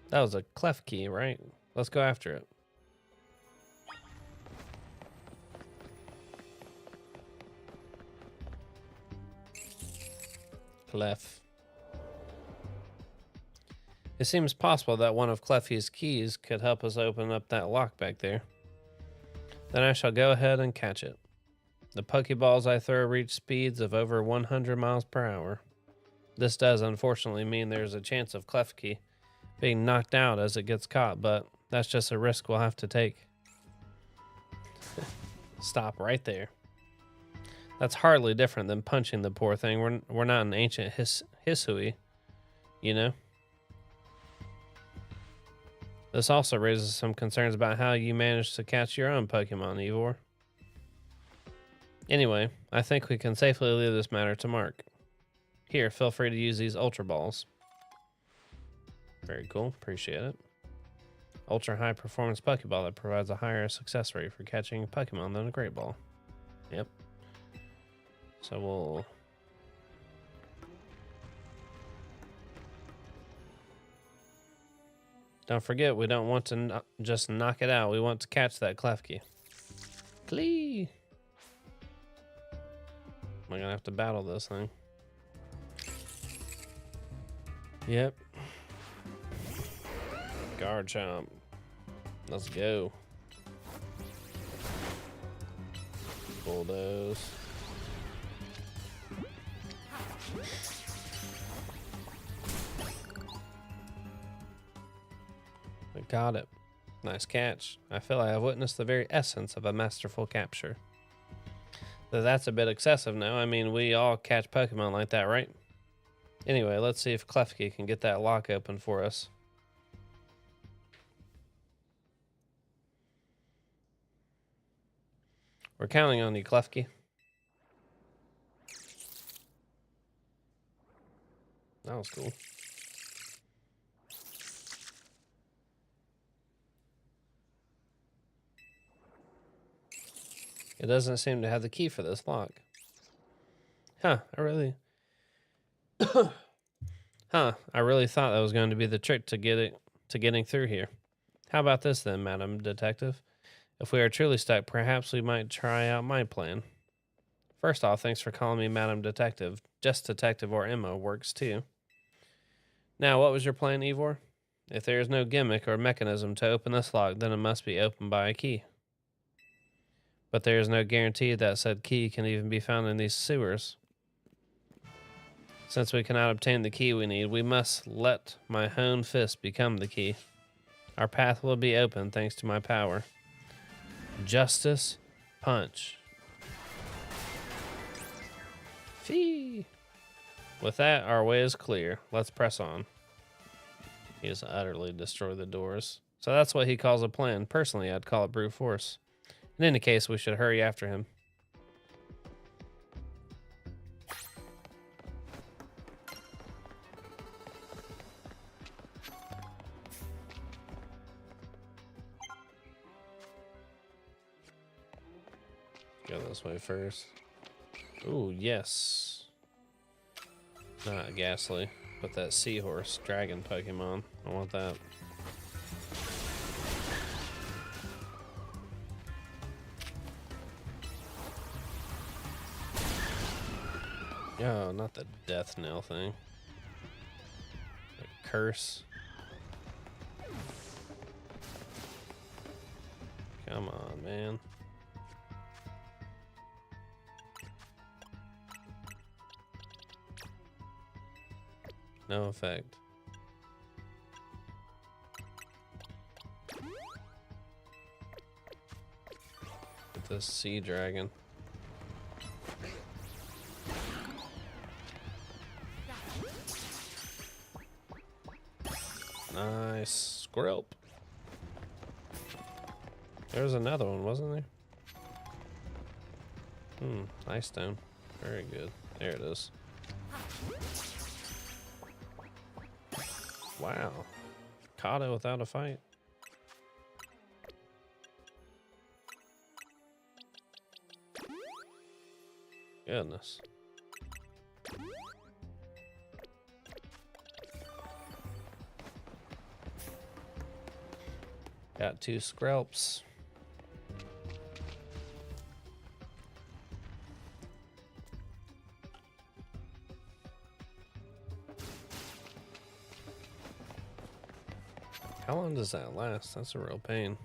That was a clef key, right? Let's go after it. Clef. It seems possible that one of Cleffy's keys could help us open up that lock back there. Then I shall go ahead and catch it. The Pokeballs I throw reach speeds of over 100 miles per hour. This does unfortunately mean there's a chance of Klefki being knocked out as it gets caught, but that's just a risk we'll have to take. Stop right there. That's hardly different than punching the poor thing. We're not an ancient Hisui, you know? This also raises some concerns about how you managed to catch your own Pokemon, Eivor. Anyway, I think we can safely leave this matter to Mark. Here, feel free to use these Ultra Balls. Very cool. Appreciate it. Ultra high performance Pokeball that provides a higher success rate for catching Pokemon than a Great Ball. Yep. So we'll... Don't forget, we don't want to just knock it out. We want to catch that Klefki. Klee! Am I gonna have to battle this thing? Yep. Guard chomp. Let's go. Bulldoze. I got it. Nice catch. I feel I have witnessed the very essence of a masterful capture. Though that's a bit excessive now. I mean, we all catch Pokemon like that, right? Anyway, let's see if Klefki can get that lock open for us. We're counting on you, Klefki. That was cool. It doesn't seem to have the key for this lock. Huh, I really thought that was going to be the trick to getting through here. How about this then, Madam Detective? If we are truly stuck, perhaps we might try out my plan. First off, thanks for calling me Madam Detective. Just Detective or Emma works too. Now, what was your plan, Ivor? If there is no gimmick or mechanism to open this lock, then it must be opened by a key. But there is no guarantee that said key can even be found in these sewers. Since we cannot obtain the key we need, we must let my honed fist become the key. Our path will be open thanks to my power. Justice Punch. Fee. With that, our way is clear. Let's press on. He has utterly destroyed the doors. So that's what he calls a plan. Personally, I'd call it brute force. In any case, we should hurry after him. Go this way first. Ooh, yes. Not Ghastly, but that seahorse dragon Pokemon. I want that. Oh, not the death knell thing. A curse. Come on, man. No effect. Get this sea dragon. Nice. Squirrel. There was another one, wasn't there? Ice stone. Very good. There it is. Wow. Caught it without a fight. Goodness. Got 2 Skrelps. How long does that last? That's a real pain.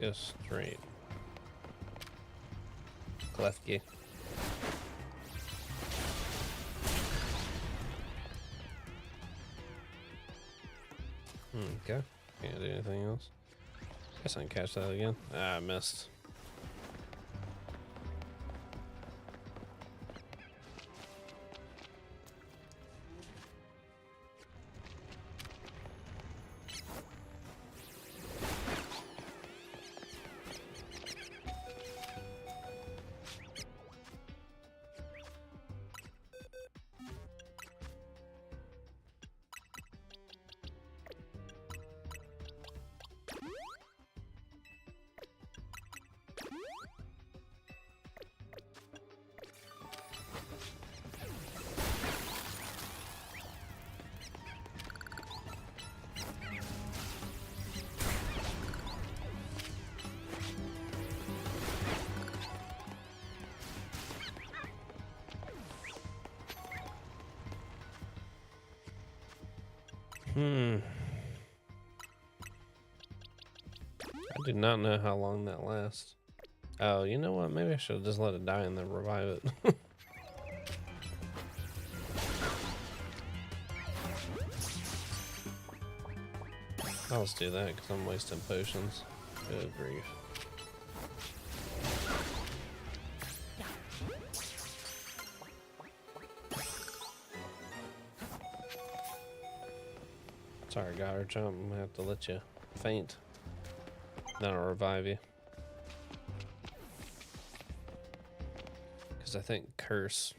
Let's go straight. Klefki. Okay. Can't do anything else. Guess I can catch that again. Ah, I missed. I do not know how long that lasts. Oh, you know what? Maybe I should have just let it die and then revive it. I'll just do that because I'm wasting potions. Good grief. Sorry, Goddard Jump. I'm gonna have to let you faint. Then I'll revive you. Because I think Curse,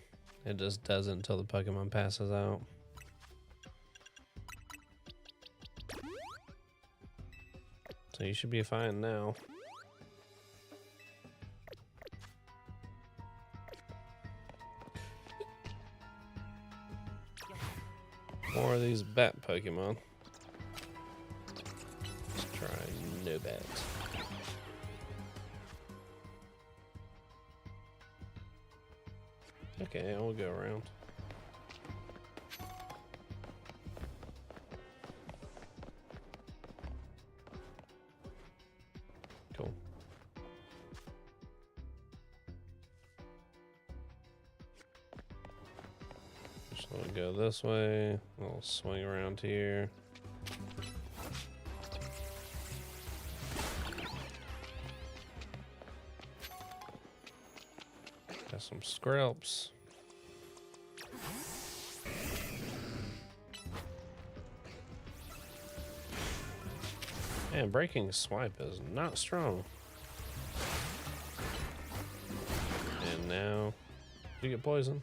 it just does it until the Pokemon passes out. So you should be fine now. More of these bat Pokemon. Let's try no bat. Okay, I'll go around. Cool. Just want to go this way. I'll swing around here. Got some Skrelps. Man, breaking swipe is not strong. And now you get poisoned.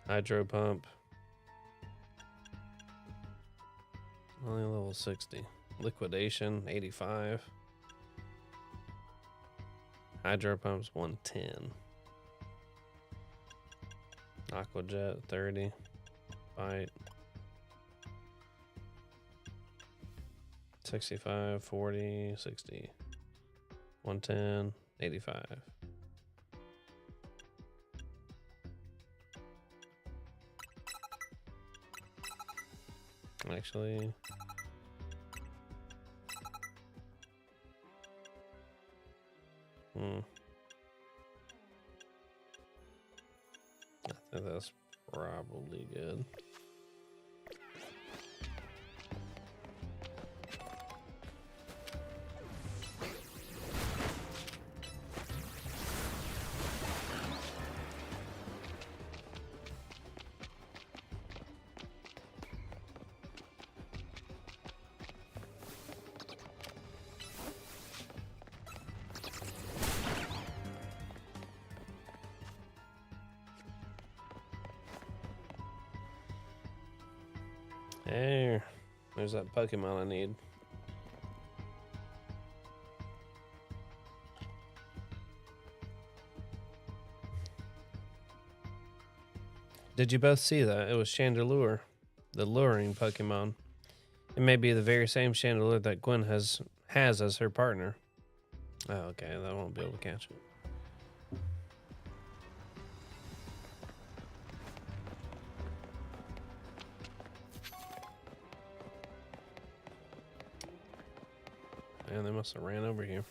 Hydro pump. Only level 60. Liquidation 85. Hydro pumps 110. Aqua Jet 30. Bite 65, 40, 60. 110, 85. Actually, I think that's probably good. Hey, there's that Pokemon I need. Did you both see that? It was Chandelure, the luring Pokemon. It may be the very same Chandelure that Gwen has as her partner. Oh, okay, I won't be able to catch it. Man, they must have ran over here.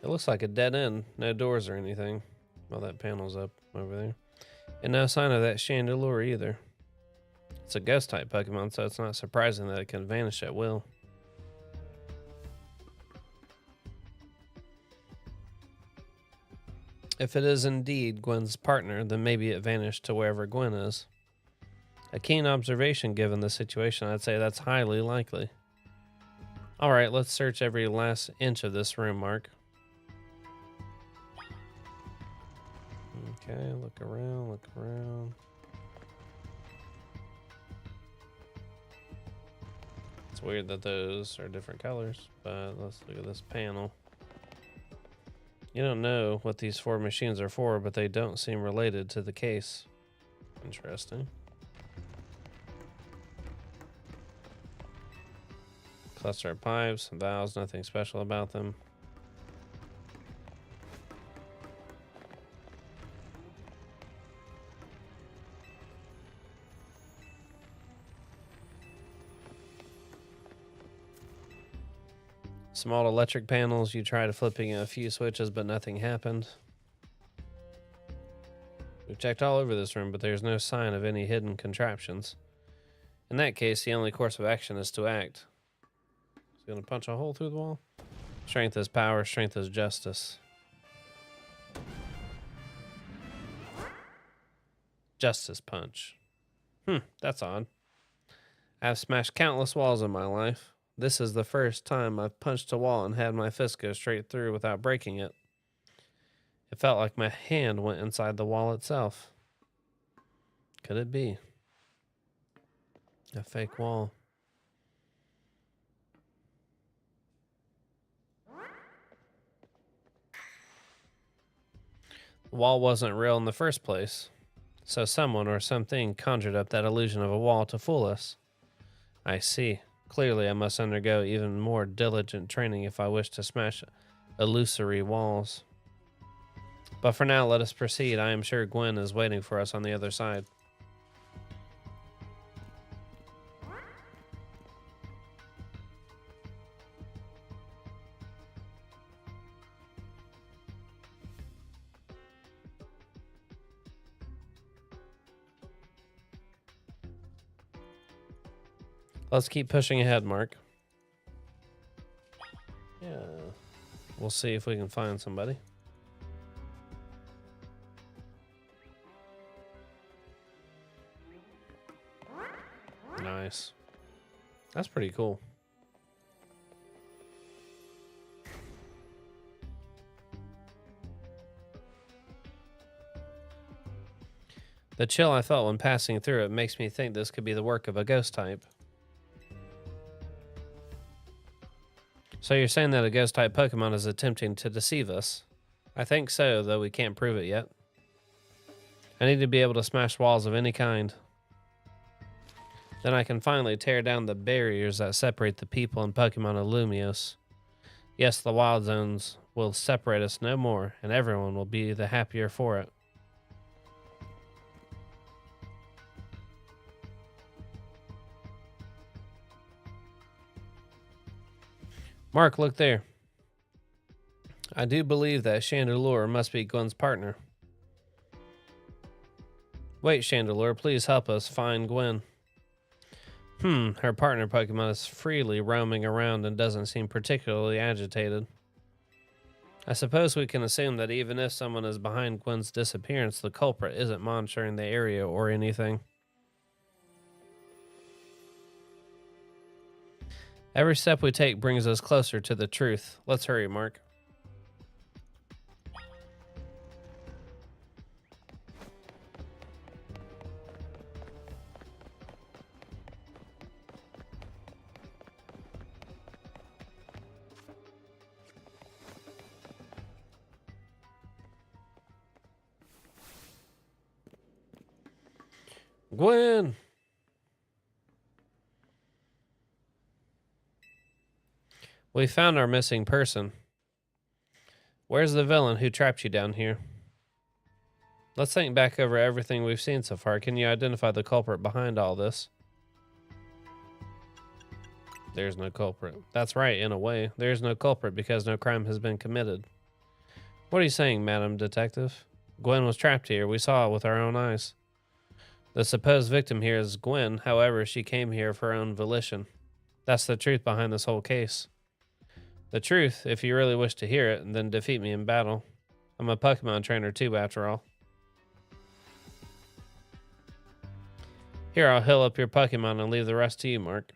It looks like a dead end. No doors or anything. Well, that panel's up over there. And no sign of that Chandelure either. It's a ghost type Pokemon, so it's not surprising that it can vanish at will. If it is indeed Gwen's partner, then maybe it vanished to wherever Gwen is. A keen observation given the situation, I'd say that's highly likely. Alright, let's search every last inch of this room, Mark. Okay, look around, look around. It's weird that those are different colors, but let's look at this panel. You don't know what these 4 machines are for, but they don't seem related to the case. Interesting. Cluster of pipes, valves, nothing special about them. Small electric panels. You tried flipping a few switches, but nothing happened. We've checked all over this room, but there's no sign of any hidden contraptions. In that case, the only course of action is to act. He's gonna punch a hole through the wall. Strength is power, strength is justice. Justice punch. That's odd. I've smashed countless walls in my life. This is the first time I've punched a wall and had my fist go straight through without breaking it. It felt like my hand went inside the wall itself. Could it be a fake wall? The wall wasn't real in the first place, so someone or something conjured up that illusion of a wall to fool us. I see. Clearly, I must undergo even more diligent training if I wish to smash illusory walls. But for now, let us proceed. I am sure Gwen is waiting for us on the other side. Let's keep pushing ahead, Mark. Yeah. We'll see if we can find somebody. Nice. That's pretty cool. The chill I felt when passing through it makes me think this could be the work of a ghost type. So you're saying that a ghost type Pokemon is attempting to deceive us? I think so, though we can't prove it yet. I need to be able to smash walls of any kind. Then I can finally tear down the barriers that separate the people and Pokemon of Lumios. Yes, the wild zones will separate us no more, and everyone will be the happier for it. Mark, look there. I do believe that Chandelure must be Gwen's partner. Wait, Chandelure, please help us find Gwen. Her partner Pokemon is freely roaming around and doesn't seem particularly agitated. I suppose we can assume that even if someone is behind Gwen's disappearance, the culprit isn't monitoring the area or anything. Every step we take brings us closer to the truth. Let's hurry, Mark. Gwen! We found our missing person. Where's the villain who trapped you down here? Let's think back over everything we've seen so far. Can you identify the culprit behind all this? There's no culprit. That's right, in a way. There's no culprit because no crime has been committed. What are you saying, Madam Detective? Gwen was trapped here. We saw it with our own eyes. The supposed victim here is Gwen. However, she came here of her own volition. That's the truth behind this whole case. The truth, if you really wish to hear it, then defeat me in battle. I'm a Pokemon trainer too, after all. Here, I'll heal up your Pokemon and leave the rest to you, Mark.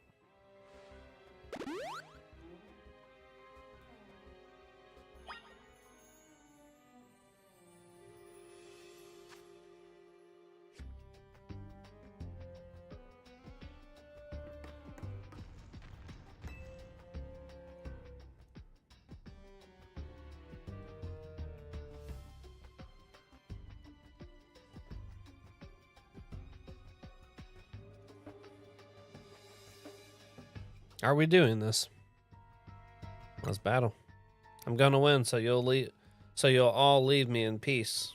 Are we doing this? Let's battle. I'm gonna win, so you'll all leave me in peace.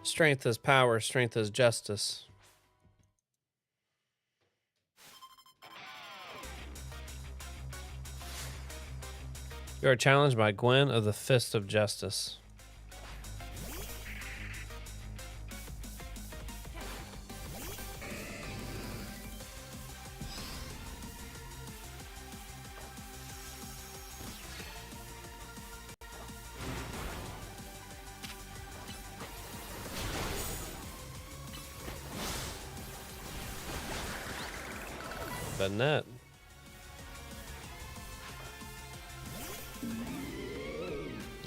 Strength is power, strength is justice. You are challenged by Gwen of the Fist of Justice. Banette.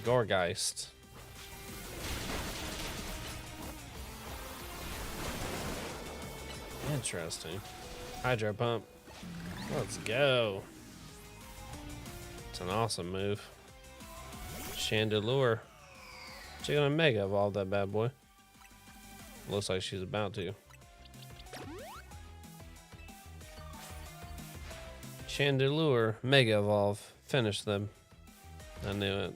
Gorgeist. Interesting. Hydro Pump. Let's go. It's an awesome move. Chandelure. She's gonna Mega Evolve that bad boy. Looks like she's about to. Chandelure, Mega Evolve. Finish them. I knew it.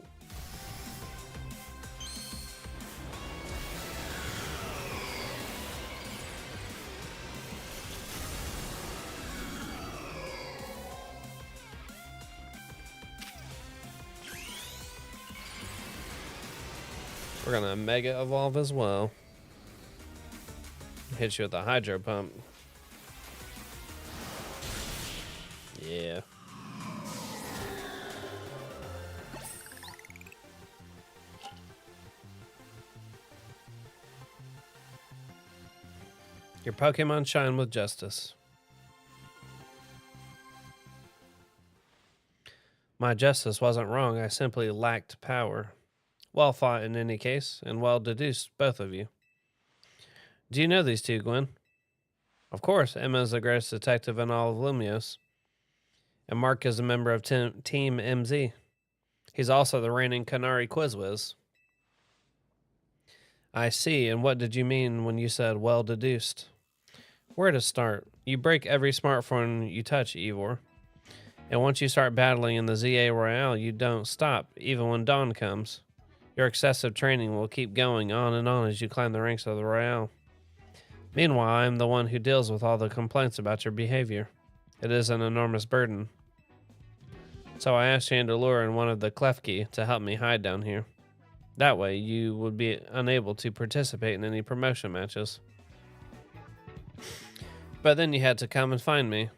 We're gonna Mega Evolve as well. Hit you with the Hydro Pump. Yeah. Your Pokemon shine with justice. My justice wasn't wrong. I simply lacked power. Well fought in any case, and well deduced, both of you. Do you know these two, Gwen? Of course, Emma is the greatest detective in all of Lumios. And Mark is a member of Team MZ. He's also the reigning Canary Quizwiz. I see, and what did you mean when you said well deduced? Where to start? You break every smartphone you touch, Ivor. And once you start battling in the ZA Royale, you don't stop, even when dawn comes. Your excessive training will keep going on and on as you climb the ranks of the Royale. Meanwhile, I am the one who deals with all the complaints about your behavior. It is an enormous burden. So I asked Chandelure and one of the Klefki to help me hide down here. That way, you would be unable to participate in any promotion matches. But then you had to come and find me.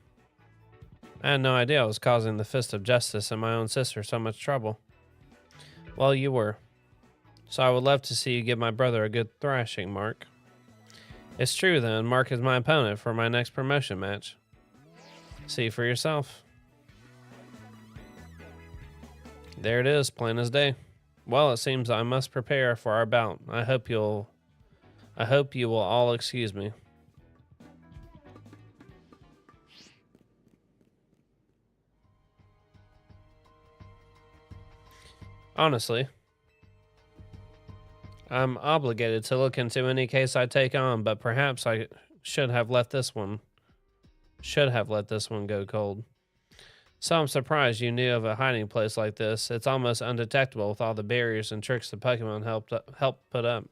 I had no idea I was causing the Fist of Justice and my own sister so much trouble. Well, you were. So I would love to see you give my brother a good thrashing, Mark. It's true then, Mark is my opponent for my next promotion match. See for yourself. There it is, plain as day. Well, it seems I must prepare for our bout. I hope you will all excuse me. Honestly, I'm obligated to look into any case I take on, but perhaps I should have let this one go cold. So I'm surprised you knew of a hiding place like this. It's almost undetectable with all the barriers and tricks the Pokemon helped put up.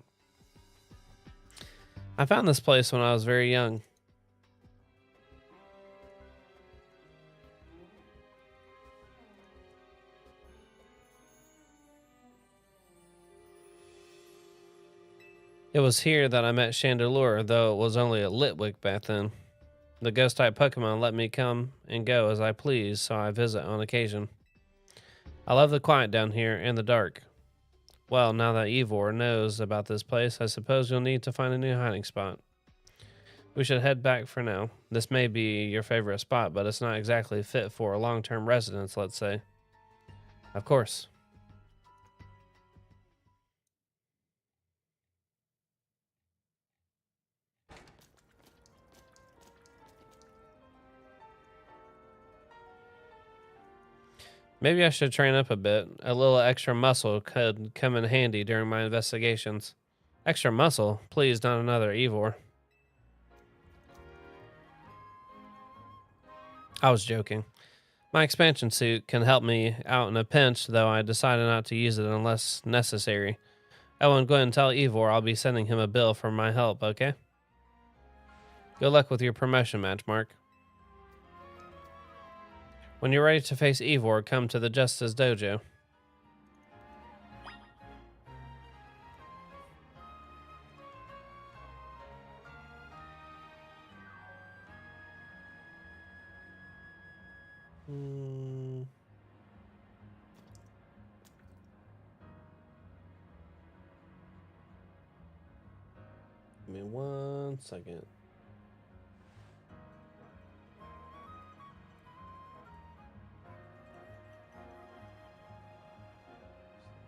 I found this place when I was very young. It was here that I met Chandelure, though it was only a Litwick back then. The ghost-type Pokemon let me come and go as I please, so I visit on occasion. I love the quiet down here and the dark. Well, now that Ivor knows about this place, I suppose you'll need to find a new hiding spot. We should head back for now. This may be your favorite spot, but it's not exactly fit for a long-term residence, let's say. Of course. Maybe I should train up a bit. A little extra muscle could come in handy during my investigations. Extra muscle? Please, not another Ivor. I was joking. My expansion suit can help me out in a pinch, though I decided not to use it unless necessary. Oh, and go ahead and tell Ivor I'll be sending him a bill for my help, okay? Good luck with your promotion match, Mark. When you're ready to face Ivor, come to the Justice Dojo. Mm. Give me 1 second.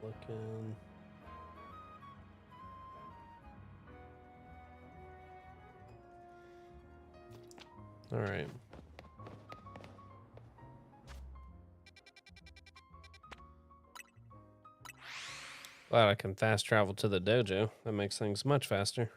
Looking. All right. Glad I can fast travel to the dojo. That makes things much faster.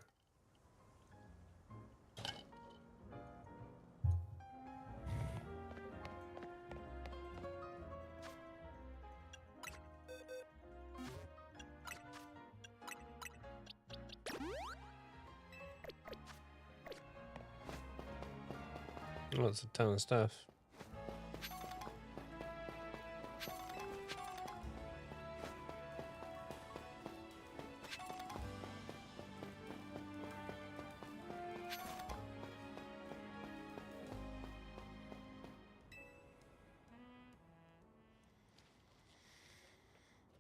Oh, it's a ton of stuff.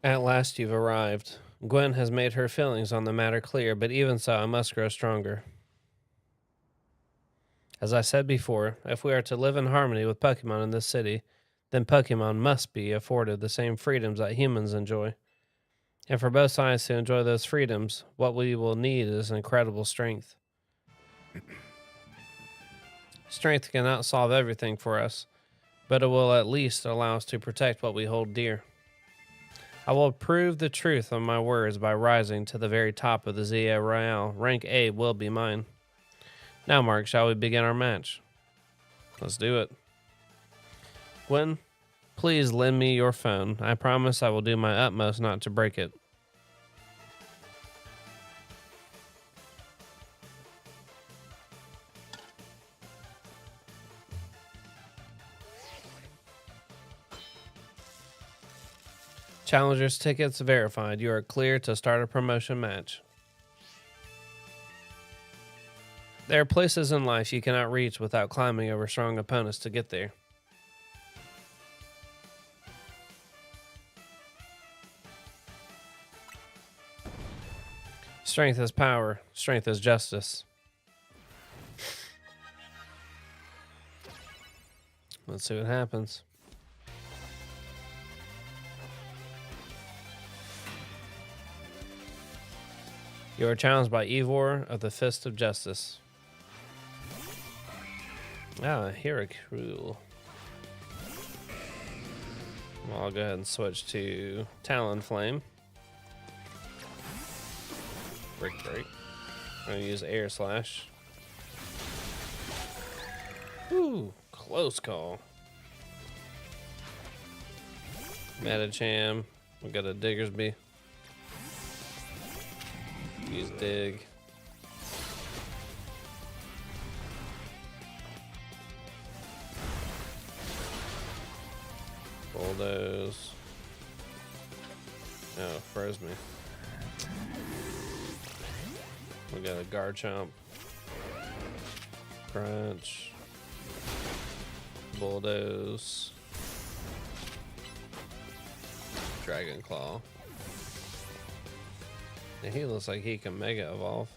At last you've arrived. Gwen has made her feelings on the matter clear, but even so, I must grow stronger. As I said before, if we are to live in harmony with Pokemon in this city, then Pokemon must be afforded the same freedoms that humans enjoy. And for both sides to enjoy those freedoms, what we will need is incredible strength. Strength cannot solve everything for us, but it will at least allow us to protect what we hold dear. I will prove the truth of my words by rising to the very top of the Zia Royale. Rank A will be mine. Now, Mark, shall we begin our match? Let's do it. Gwen, please lend me your phone. I promise I will do my utmost not to break it. Challengers tickets verified. You are clear to start a promotion match. There are places in life you cannot reach without climbing over strong opponents to get there. Strength is power. Strength is justice. Let's see what happens. You are challenged by Ivor of the Fist of Justice. Hurricane. Well, I'll go ahead and switch to Talonflame. Break. I'm going to use Air Slash. Ooh, close call. Metacham. We got a Diggersby. Use Dig. Bulldoze. Oh, froze me. We got a Garchomp. Crunch. Bulldoze. Dragon Claw. Yeah, he looks like he can Mega Evolve.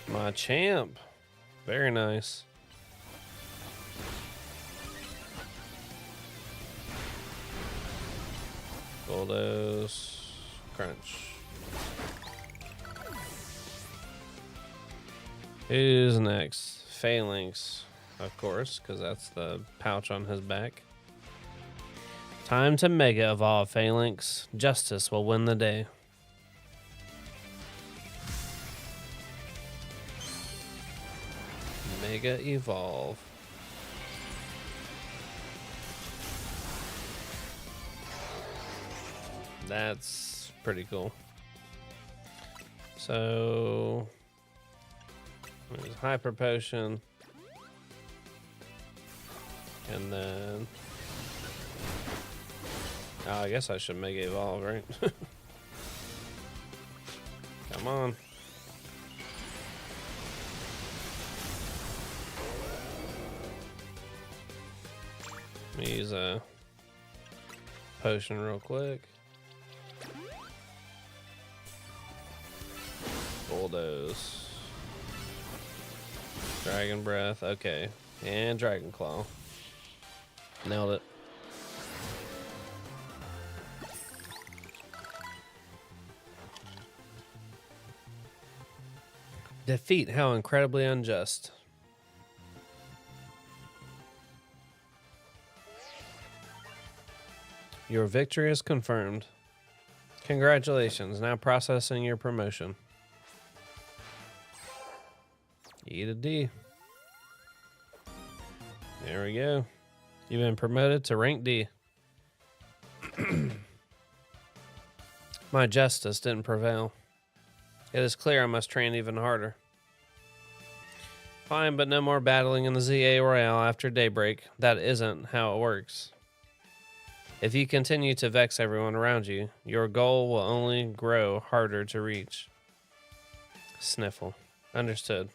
My champ. Very nice. Bulldoze. Crunch. Who's next? Phalanx, of course, because that's the pouch on his back. Time to Mega Evolve, Phalanx. Justice will win the day. Mega Evolve. That's pretty cool. So there's Hyper Potion. And then I guess I should Mega Evolve, right? Come on. Let me use a potion real quick. Bulldoze. Dragon Breath. Okay. And Dragon Claw. Nailed it. Defeat. How incredibly unjust. Your victory is confirmed. Congratulations. Now processing your promotion. E to D. There we go. You've been promoted to rank D. My justice didn't prevail. It is clear I must train even harder. Fine, but no more battling in the ZA Royale after daybreak. That isn't how it works. If you continue to vex everyone around you, your goal will only grow harder to reach. Sniffle. Understood.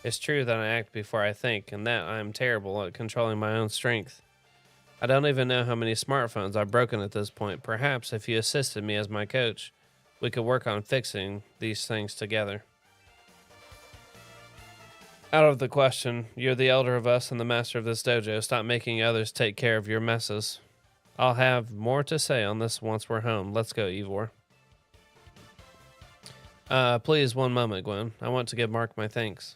It's true that I act before I think, and that I am terrible at controlling my own strength. I don't even know how many smartphones I've broken at this point. Perhaps if you assisted me as my coach, we could work on fixing these things together. Out of the question. You're the elder of us and the master of this dojo. Stop making others take care of your messes. I'll have more to say on this once we're home. Let's go, Ivor. Please, one moment, Gwen. I want to give Mark my thanks.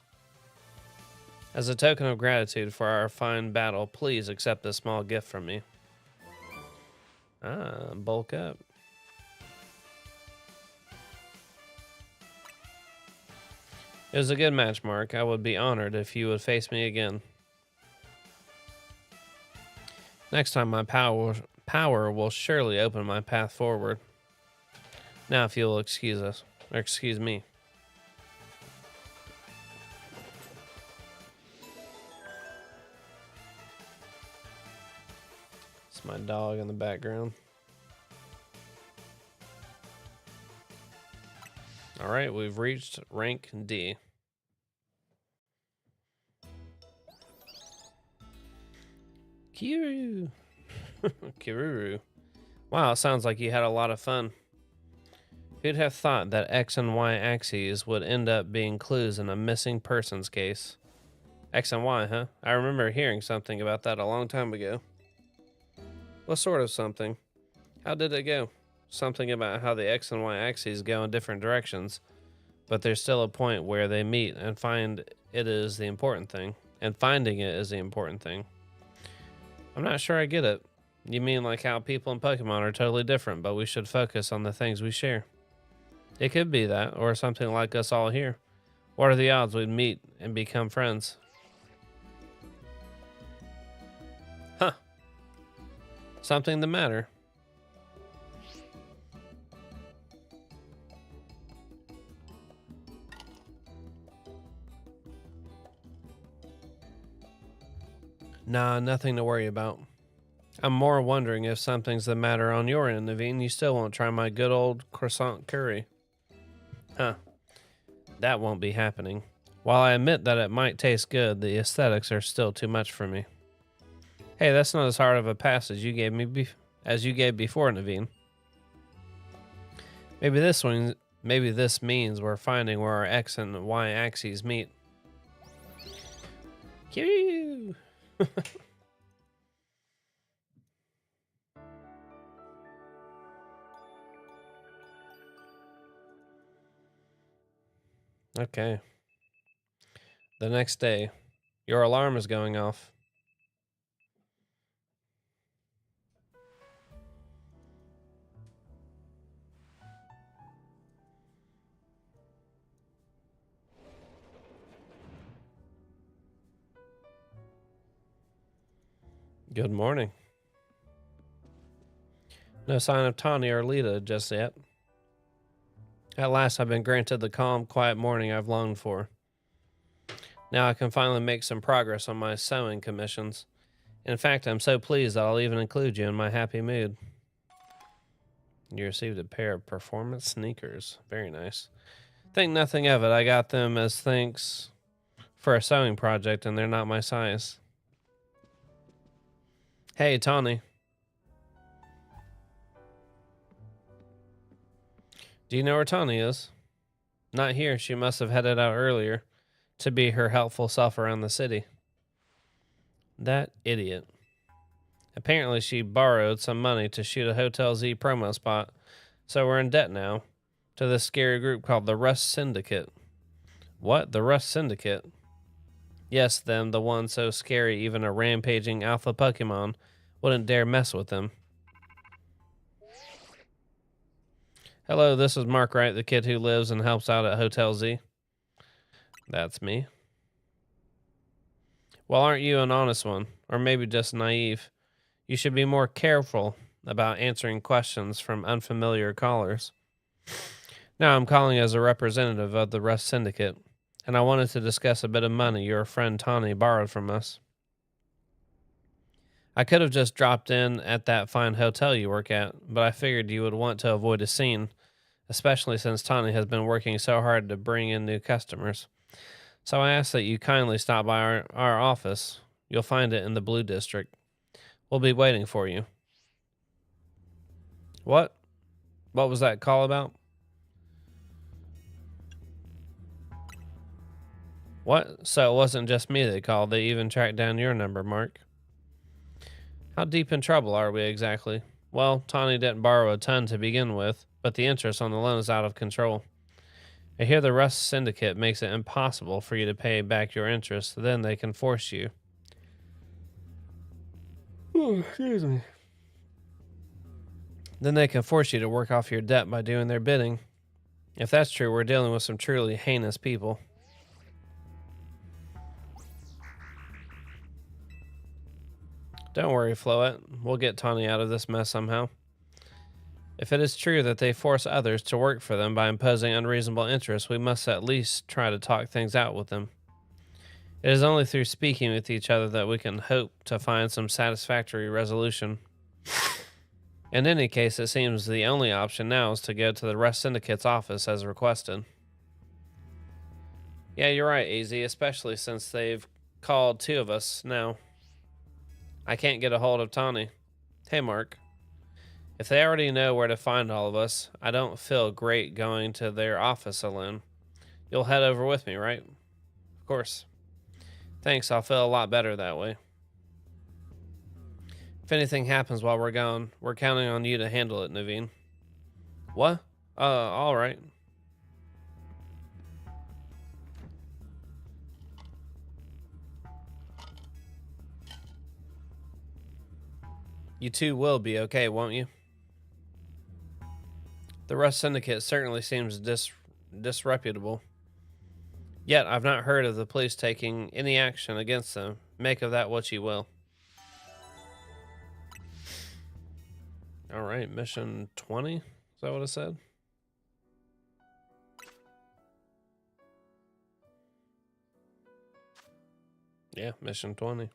As a token of gratitude for our fine battle, please accept this small gift from me. Bulk up. It was a good match, Mark. I would be honored if you would face me again. Next time, my power will surely open my path forward. Now, if you'll excuse us, or excuse me. It's my dog in the background. All right, we've reached rank D. Kiryu. Kiruru. Wow, sounds like you had a lot of fun. Who'd have thought that X and Y axes would end up being clues in a missing persons case? X and Y, huh? I remember hearing something about that a long time ago. What sort of something? How did it go? Something about how the X and Y axes go in different directions, but there's still a point where they meet and find it is the important thing. And finding it is the important thing. I'm not sure I get it. You mean like how people in Pokemon are totally different, but we should focus on the things we share? It could be that, or something like us all here. What are the odds we'd meet and become friends? Huh. Something the matter? Nah, nothing to worry about. I'm more wondering if something's the matter on your end, Naveen. You still won't try my good old croissant curry. Huh. That won't be happening. While I admit that it might taste good, the aesthetics are still too much for me. Hey, that's not as hard of a pass as you gave me as you gave before, Naveen. Maybe this means we're finding where our X and Y axes meet. Cue. Okay. The next day, your alarm is going off. Good morning. No sign of Tawny or Lita just yet. At last, I've been granted the calm, quiet morning I've longed for. Now I can finally make some progress on my sewing commissions. In fact, I'm so pleased that I'll even include you in my happy mood. You received a pair of performance sneakers. Very nice. Think nothing of it. I got them as thanks for a sewing project, and they're not my size. Hey, Tawny. Do you know where Tawny is? Not here. She must have headed out earlier to be her helpful self around the city. That idiot. Apparently, she borrowed some money to shoot a Hotel Z promo spot, so we're in debt now to this scary group called the Rust Syndicate. What? The Rust Syndicate? Yes, them, the one so scary even a rampaging alpha Pokemon wouldn't dare mess with them. Hello, this is Mark Wright, the kid who lives and helps out at Hotel Z. That's me. Well, aren't you an honest one? Or maybe just naive? You should be more careful about answering questions from unfamiliar callers. Now, I'm calling as a representative of the Rust Syndicate, and I wanted to discuss a bit of money your friend Tawny borrowed from us. I could have just dropped in at that fine hotel you work at, but I figured you would want to avoid a scene, especially since Tawny has been working so hard to bring in new customers. So I ask that you kindly stop by our office. You'll find it in the Blue District. We'll be waiting for you. What? What was that call about? What? So it wasn't just me they called. They even tracked down your number, Mark. How deep in trouble are we exactly? Well, Tawny didn't borrow a ton to begin with, but the interest on the loan is out of control. I hear the Rust Syndicate makes it impossible for you to pay back your interest, then they can force you. Oh, excuse me. Then they can force you to work off your debt by doing their bidding. If that's true, we're dealing with some truly heinous people. Don't worry, Floette. We'll get Tawny out of this mess somehow. If it is true that they force others to work for them by imposing unreasonable interests, we must at least try to talk things out with them. It is only through speaking with each other that we can hope to find some satisfactory resolution. In any case, it seems the only option now is to go to the Rust Syndicate's office as requested. Yeah, you're right, AZ, especially since they've called two of us now. I can't get a hold of Tawny. Hey, Mark. If they already know where to find all of us, I don't feel great going to their office alone. You'll head over with me, right? Of course. Thanks, I'll feel a lot better that way. If anything happens while we're gone, we're counting on you to handle it, Naveen. What? All right. You two will be okay, won't you? The Rust Syndicate certainly seems disreputable. Yet, I've not heard of the police taking any action against them. Make of that what you will. Alright, mission 20? Is that what it said? Yeah, mission 20.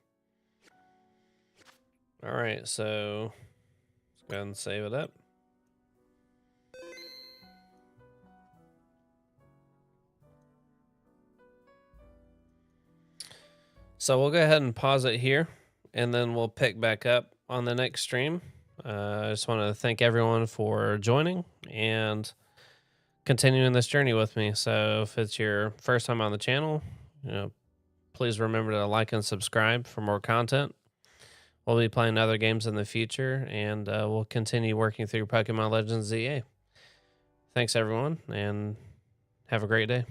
Alright, so let's go ahead and save it up. So we'll go ahead and pause it here, and then we'll pick back up on the next stream. I just want to thank everyone for joining and continuing this journey with me. So if it's your first time on the channel, please remember to like and subscribe for more content. We'll be playing other games in the future, and we'll continue working through Pokemon Legends ZA. Thanks, everyone, and have a great day.